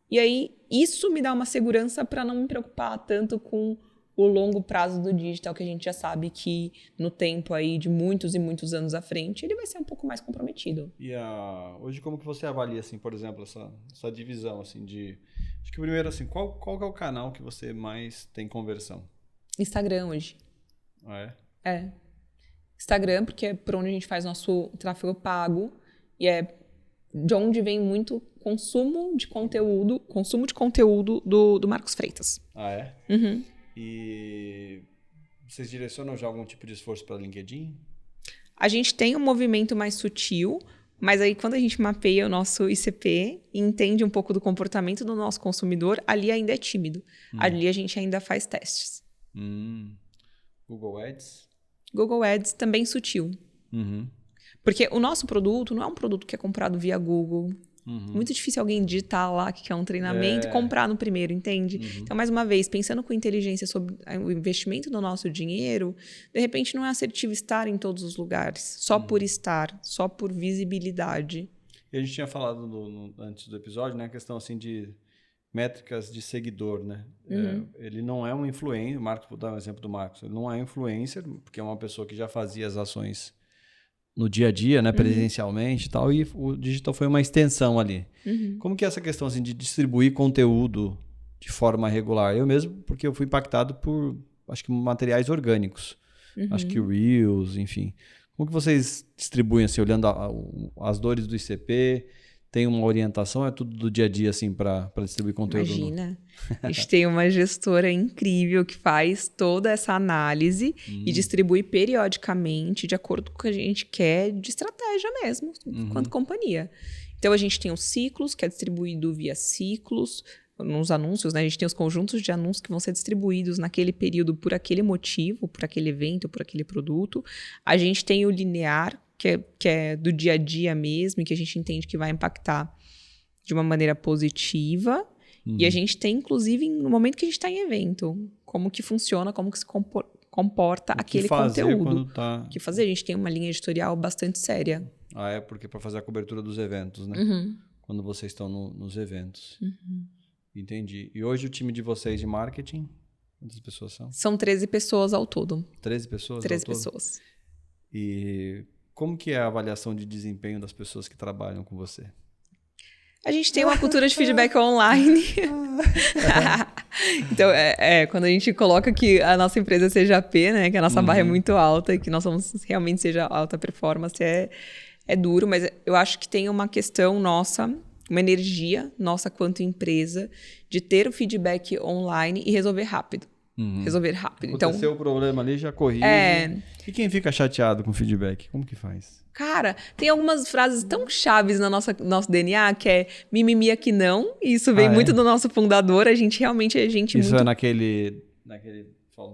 E aí, isso me dá uma segurança para não me preocupar tanto com o longo prazo do digital, que a gente já sabe que no tempo aí de muitos e muitos anos à frente, ele vai ser um pouco mais comprometido. E hoje como que você avalia, assim, por exemplo, essa divisão, assim, acho que primeiro, assim, qual que é o canal que você mais tem conversão? Instagram hoje. É? Instagram, porque é por onde a gente faz nosso tráfego pago e é de onde vem muito consumo de conteúdo do Marcos Freitas. É? E vocês direcionam já algum tipo de esforço para LinkedIn? A gente tem um movimento mais sutil, mas aí quando a gente mapeia o nosso ICP e entende um pouco do comportamento do nosso consumidor, ali ainda é tímido. Ali a gente ainda faz testes. Google Ads? Google Ads também sutil. Porque o nosso produto não é um produto que é comprado via Google. Muito difícil alguém digitar lá que quer um treinamento e comprar no primeiro, entende? Então, mais uma vez, pensando com inteligência sobre o investimento do nosso dinheiro, de repente não é assertivo estar em todos os lugares, só por estar, só por visibilidade. E a gente tinha falado antes do episódio, né, a questão assim de métricas de seguidor, né? Ele não é um influencer, vou dar um exemplo do Marcos, ele não é influencer, porque é uma pessoa que já fazia as ações no dia a dia, né, presencialmente e tal, e o digital foi uma extensão ali. Como que é essa questão assim, de distribuir conteúdo de forma regular? Eu mesmo, porque eu fui impactado por, acho que materiais orgânicos, acho que Reels, enfim. Como que vocês distribuem, assim, olhando as dores do ICP? Tem uma orientação, é tudo do dia a dia, assim, para distribuir conteúdo? Imagina, a gente tem uma gestora incrível que faz toda essa análise e distribui periodicamente de acordo com o que a gente quer de estratégia mesmo, enquanto companhia. Então, a gente tem os ciclos, que é distribuído via ciclos, nos anúncios, né? A gente tem os conjuntos de anúncios que vão ser distribuídos naquele período por aquele motivo, por aquele evento, por aquele produto. A gente tem o linear, que é do dia a dia mesmo, e que a gente entende que vai impactar de uma maneira positiva. E a gente tem, inclusive, no momento que a gente está em evento, como que funciona, como que se comporta aquele conteúdo. O que fazer? A gente tem uma linha editorial bastante séria. Porque para fazer a cobertura dos eventos, né? Quando vocês estão nos eventos. Entendi. E hoje o time de vocês de marketing, quantas pessoas são? São 13 pessoas ao todo. 13 pessoas? 13 pessoas. E como que é a avaliação de desempenho das pessoas que trabalham com você? A gente tem uma cultura de feedback online. Então, quando a gente coloca que a nossa empresa seja AP, né, que a nossa barra é muito alta e que nós realmente seja alta performance, é duro, mas eu acho que tem uma questão nossa, uma energia nossa quanto empresa, de ter o feedback online e resolver rápido. resolver rápido. Aconteceu o problema ali, já corrige. E quem fica chateado com feedback, como que faz? Cara, tem algumas frases tão chaves no nosso DNA, que é mimimi aqui não, e isso vem muito do nosso fundador, a gente realmente é gente isso muito... é naquele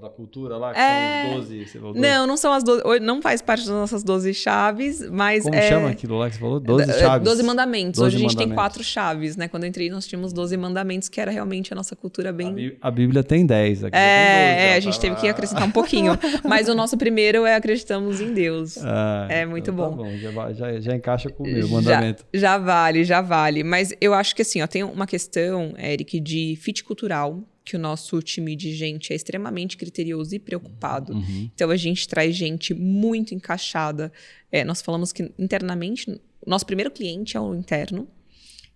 da cultura lá, que são os 12, você falou 12? Não são as 12, não faz parte das nossas 12 chaves, mas... Como chama aquilo lá que você falou? 12 chaves? 12 mandamentos. 12 Hoje a gente mandamentos. tem 4 chaves, né? Quando eu entrei, nós tínhamos 12 mandamentos, que era realmente a nossa cultura bem... A Bíblia tem 10 aqui. Tem 12, a gente teve que acrescentar um pouquinho. Mas o nosso primeiro é acreditamos em Deus. Muito então bom. Tá bom. Já encaixa com o meu mandamento. Já vale. Mas eu acho que assim, tem uma questão, Eric, de fit cultural, que o nosso time de gente é extremamente criterioso e preocupado. Então, a gente traz gente muito encaixada. Nós falamos que internamente, nosso primeiro cliente é o interno.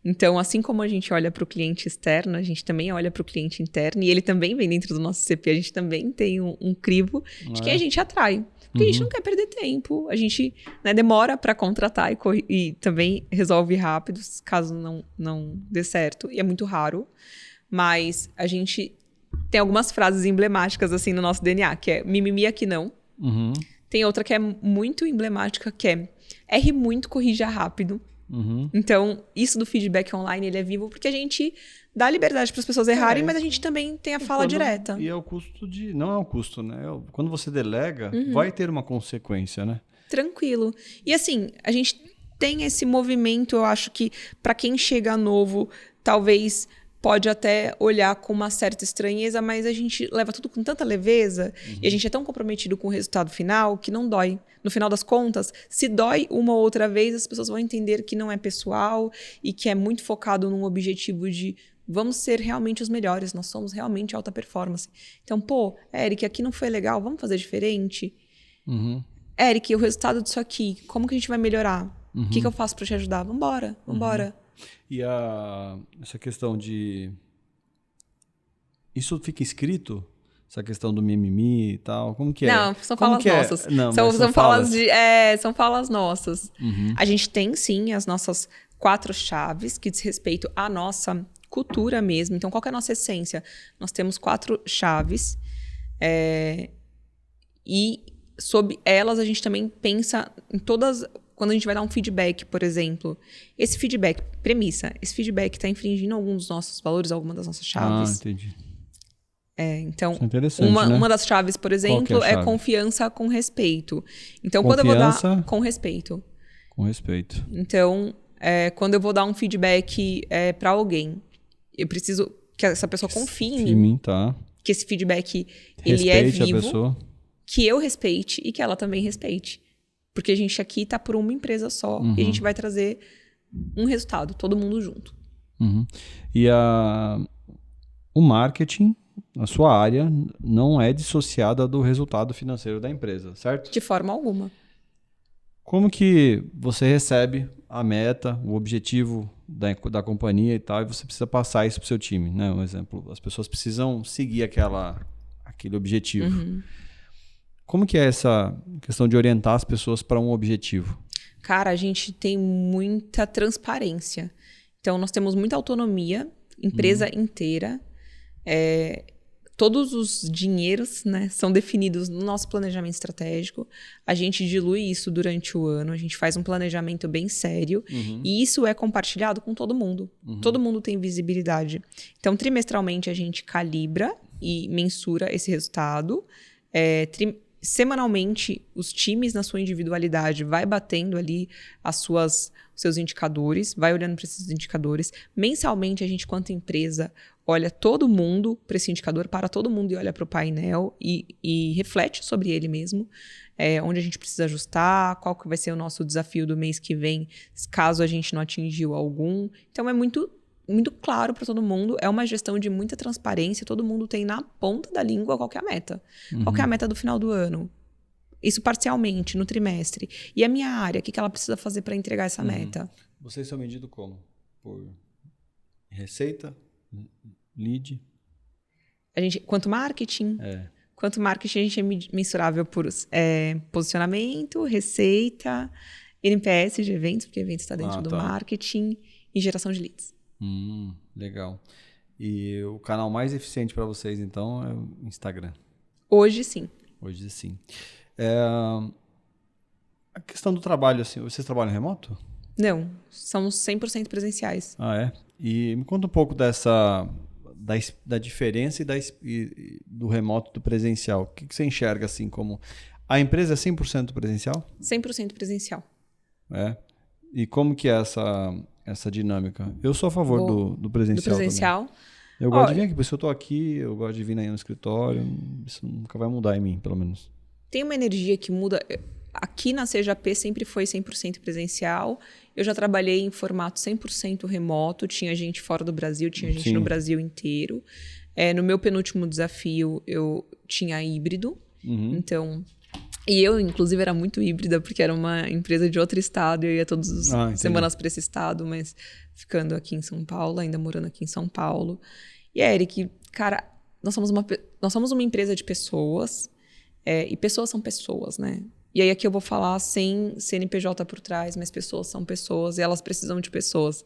Então, assim como a gente olha para o cliente externo, a gente também olha para o cliente interno. E ele também vem dentro do nosso CP. A gente também tem um crivo de quem a gente atrai. Porque a gente não quer perder tempo. A gente demora para contratar e também resolve rápido, caso não dê certo. E é muito raro. Mas a gente tem algumas frases emblemáticas assim no nosso DNA, que é mimimi aqui não. Tem outra que é muito emblemática, que é erre muito, corrija rápido. Então, isso do feedback online, ele é vivo porque a gente dá liberdade para as pessoas errarem, mas a gente também tem a fala direta. E é o custo não é o custo, né? Quando você delega, vai ter uma consequência, né? Tranquilo. E assim, a gente tem esse movimento, eu acho que para quem chega novo, talvez... pode até olhar com uma certa estranheza, mas a gente leva tudo com tanta leveza e a gente é tão comprometido com o resultado final que não dói. No final das contas, se dói uma ou outra vez, as pessoas vão entender que não é pessoal e que é muito focado num objetivo de vamos ser realmente os melhores, nós somos realmente alta performance. Então, Eric, aqui não foi legal, vamos fazer diferente? Eric, o resultado disso aqui, como que a gente vai melhorar? O que eu faço para te ajudar? Vambora. E essa questão isso fica escrito? Essa questão do mimimi e tal? Como que é? Não, são falas nossas. São falas nossas. A gente tem, sim, as nossas 4 chaves que diz respeito à nossa cultura mesmo. Então, qual que é a nossa essência? Nós temos 4 chaves. E sob elas, a gente também pensa em todas... Quando a gente vai dar um feedback, por exemplo, esse feedback está infringindo algum dos nossos valores, alguma das nossas chaves. Entendi. Então, isso é interessante, né? Uma das chaves, por exemplo, é confiança com respeito. Então, quando eu vou dar com respeito. Com respeito. Então, quando eu vou dar um feedback para alguém, eu preciso que essa pessoa confie em mim. Tá. Que esse feedback ele é vivo, a pessoa. Que eu respeite e que ela também respeite. Porque a gente aqui tá por uma empresa só e a gente vai trazer um resultado, todo mundo junto. E o marketing, a sua área, não é dissociada do resultado financeiro da empresa, certo? De forma alguma. Como que você recebe a meta, o objetivo da companhia e tal, e você precisa passar isso para o seu time, né? Um exemplo, as pessoas precisam seguir aquele objetivo. Como que é essa questão de orientar as pessoas para um objetivo? Cara, a gente tem muita transparência. Então, nós temos muita autonomia, empresa inteira. Todos os dinheiros, né, são definidos no nosso planejamento estratégico. A gente dilui isso durante o ano. A gente faz um planejamento bem sério. E isso é compartilhado com todo mundo. Todo mundo tem visibilidade. Então, trimestralmente, a gente calibra e mensura esse resultado. Semanalmente, os times, na sua individualidade, vai batendo ali os seus indicadores, vai olhando para esses indicadores. Mensalmente, a gente, quanto empresa, olha todo mundo para esse indicador, para todo mundo e olha para o painel e reflete sobre ele mesmo, onde a gente precisa ajustar, qual que vai ser o nosso desafio do mês que vem, caso a gente não atingiu algum. Então, é muito claro para todo mundo, é uma gestão de muita transparência, todo mundo tem na ponta da língua qual que é a meta. Qual que é a meta do final do ano? Isso parcialmente, no trimestre. E a minha área, o que ela precisa fazer para entregar essa meta? Vocês são medidos como? Por receita? Lead? Quanto marketing? Quanto marketing, a gente é mensurável por posicionamento, receita, NPS de eventos, porque eventos está dentro do marketing, e geração de leads. Legal. E o canal mais eficiente para vocês, então, é o Instagram. Hoje, sim. Hoje, sim. A questão do trabalho, assim, vocês trabalham remoto? Não, somos 100% presenciais. Ah, é? E me conta um pouco da diferença do remoto do presencial. O que você enxerga, assim, como... A empresa é 100% presencial? 100% presencial. É. E como que é essa dinâmica? Eu sou a favor do presencial. Do presencial. Também. Eu gosto de vir aqui, por isso eu tô aqui, eu gosto de vir aí no escritório. Isso nunca vai mudar em mim, pelo menos. Tem uma energia que muda. Aqui na CJP sempre foi 100% presencial. Eu já trabalhei em formato 100% remoto. Tinha gente fora do Brasil, tinha gente no Brasil inteiro. No meu penúltimo desafio, eu tinha híbrido. Uhum. Então... E eu, inclusive, era muito híbrida, porque era uma empresa de outro estado, e eu ia todas as semanas para esse estado, mas ficando aqui em São Paulo, ainda morando aqui em São Paulo. E Eric, cara, nós somos uma empresa de pessoas, e pessoas são pessoas, né? E aí aqui eu vou falar sem CNPJ por trás, mas pessoas são pessoas e elas precisam de pessoas.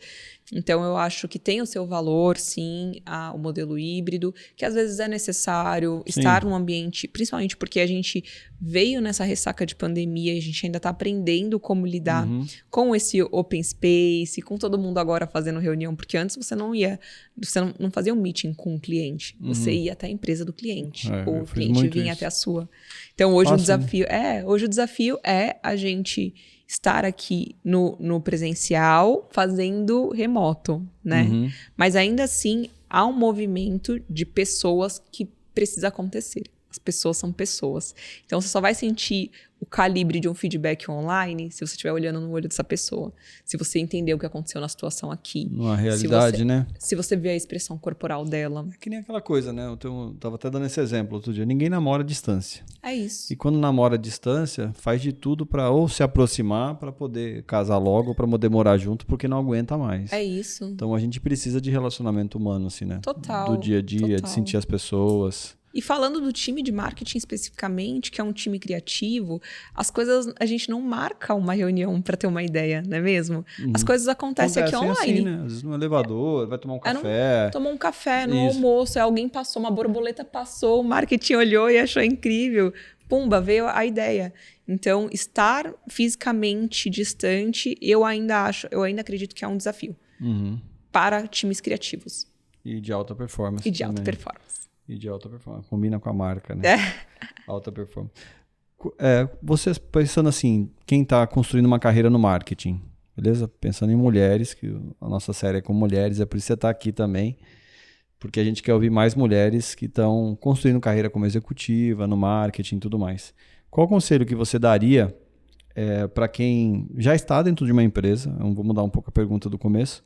Então eu acho que tem o seu valor, sim, o modelo híbrido, que às vezes é necessário estar num ambiente, principalmente porque a gente veio nessa ressaca de pandemia, a gente ainda está aprendendo como lidar com esse open space, com todo mundo agora fazendo reunião, porque antes você não fazia um meeting com um cliente, você ia até a empresa do cliente, ou o cliente vinha até a sua. Então hoje o desafio é a gente estar aqui no presencial fazendo remoto, né? Mas ainda assim há um movimento de pessoas que precisa acontecer. As pessoas são pessoas. Então você só vai sentir o calibre de um feedback online se você estiver olhando no olho dessa pessoa. Se você entender o que aconteceu na situação aqui. Uma realidade, né? Se você ver a expressão corporal dela. É que nem aquela coisa, né? Eu tava até dando esse exemplo outro dia. Ninguém namora à distância. É isso. E quando namora à distância, faz de tudo para ou se aproximar para poder casar logo, para poder morar junto, porque não aguenta mais. É isso. Então a gente precisa de relacionamento humano, assim, né? Total. Do dia a dia, de sentir as pessoas. E falando do time de marketing especificamente, que é um time criativo, as coisas, a gente não marca uma reunião para ter uma ideia, não é mesmo? As coisas acontecem aqui online. Assim, né? Às vezes no elevador, vai tomar um café. Tomou um café no almoço, alguém passou, uma borboleta passou, o marketing olhou e achou incrível. Pumba, veio a ideia. Então, estar fisicamente distante, eu ainda acredito que é um desafio para times criativos. E de alta performance. E de alta performance. Combina com a marca, né? Alta performance. Vocês pensando assim, quem está construindo uma carreira no marketing, beleza? Pensando em mulheres, que a nossa série é com mulheres, é por isso que você está aqui também, porque a gente quer ouvir mais mulheres que estão construindo carreira como executiva, no marketing e tudo mais. Qual o conselho que você daria para quem já está dentro de uma empresa? Eu vou mudar um pouco a pergunta do começo.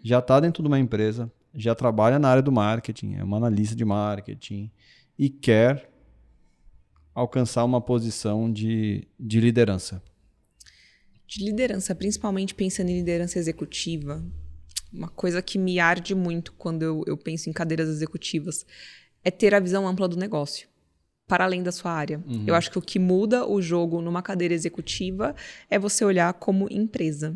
Já está dentro de uma empresa, já trabalha na área do marketing, é uma analista de marketing e quer alcançar uma posição de liderança. De liderança, principalmente pensando em liderança executiva, uma coisa que me arde muito quando eu penso em cadeiras executivas é ter a visão ampla do negócio, para além da sua área. Eu acho que o que muda o jogo numa cadeira executiva é você olhar como empresa.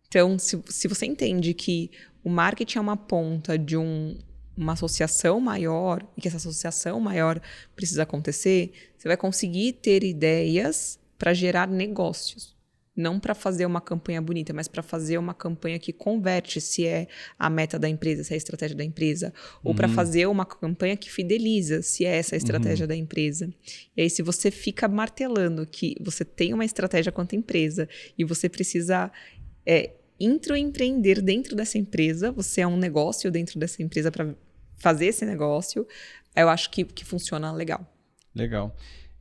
Então, se você entende que o marketing é uma ponta de uma associação maior, e que essa associação maior precisa acontecer, você vai conseguir ter ideias para gerar negócios. Não para fazer uma campanha bonita, mas para fazer uma campanha que converte, se é a meta da empresa, se é a estratégia da empresa. Ou para fazer uma campanha que fideliza, se é essa a estratégia da empresa. E aí, se você fica martelando que você tem uma estratégia quanto empresa e você precisa introempreender dentro dessa empresa, você é um negócio dentro dessa empresa para fazer esse negócio, eu acho que funciona legal. Legal.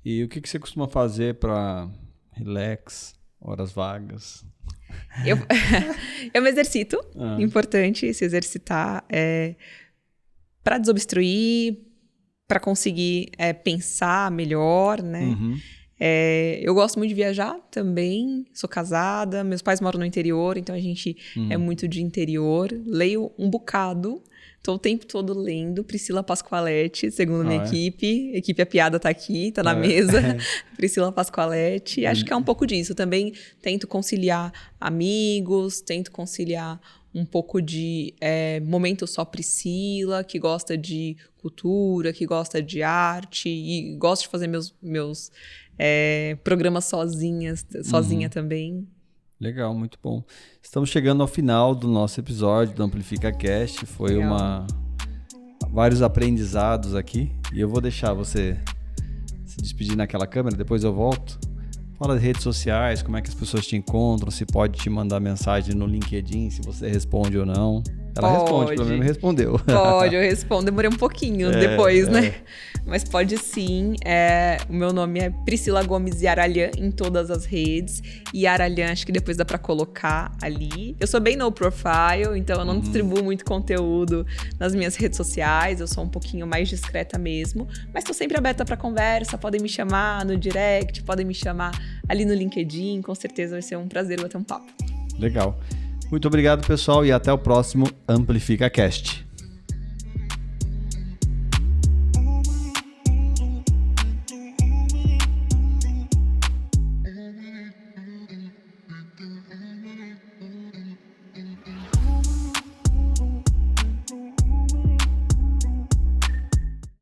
E o que você costuma fazer para relax, horas vagas? Eu me exercito, importante se exercitar para desobstruir, para conseguir pensar melhor, né? Eu gosto muito de viajar também, sou casada, meus pais moram no interior, então a gente é muito de interior. Leio um bocado, estou o tempo todo lendo. Priscila Pasqualetti, segundo minha equipe A Piada tá aqui, tá na mesa. Priscila Pasqualetti, acho que é um pouco disso. Também tento conciliar amigos, tento conciliar um pouco de momento só Priscila, que gosta de cultura, que gosta de arte e gosta de fazer meus programas sozinha também. Legal, muito bom. Estamos chegando ao final do nosso episódio do Amplifica Cast. Foi vários aprendizados aqui. E eu vou deixar você se despedir naquela câmera, depois eu volto. Fala de redes sociais, como é que as pessoas te encontram, se pode te mandar mensagem no LinkedIn, se você responde ou não. Ela responde, pelo menos respondeu. Pode, eu respondo. Demorei um pouquinho depois, né? Mas pode sim. O meu nome é Priscila Gomes Yaralhan em todas as redes. E Yaralhan, acho que depois dá pra colocar ali. Eu sou bem no profile, então eu não distribuo muito conteúdo nas minhas redes sociais. Eu sou um pouquinho mais discreta mesmo. Mas tô sempre aberta pra conversa. Podem me chamar no direct, podem me chamar ali no LinkedIn. Com certeza vai ser um prazer bater um papo. Legal. Muito obrigado, pessoal, e até o próximo Amplifica Cast.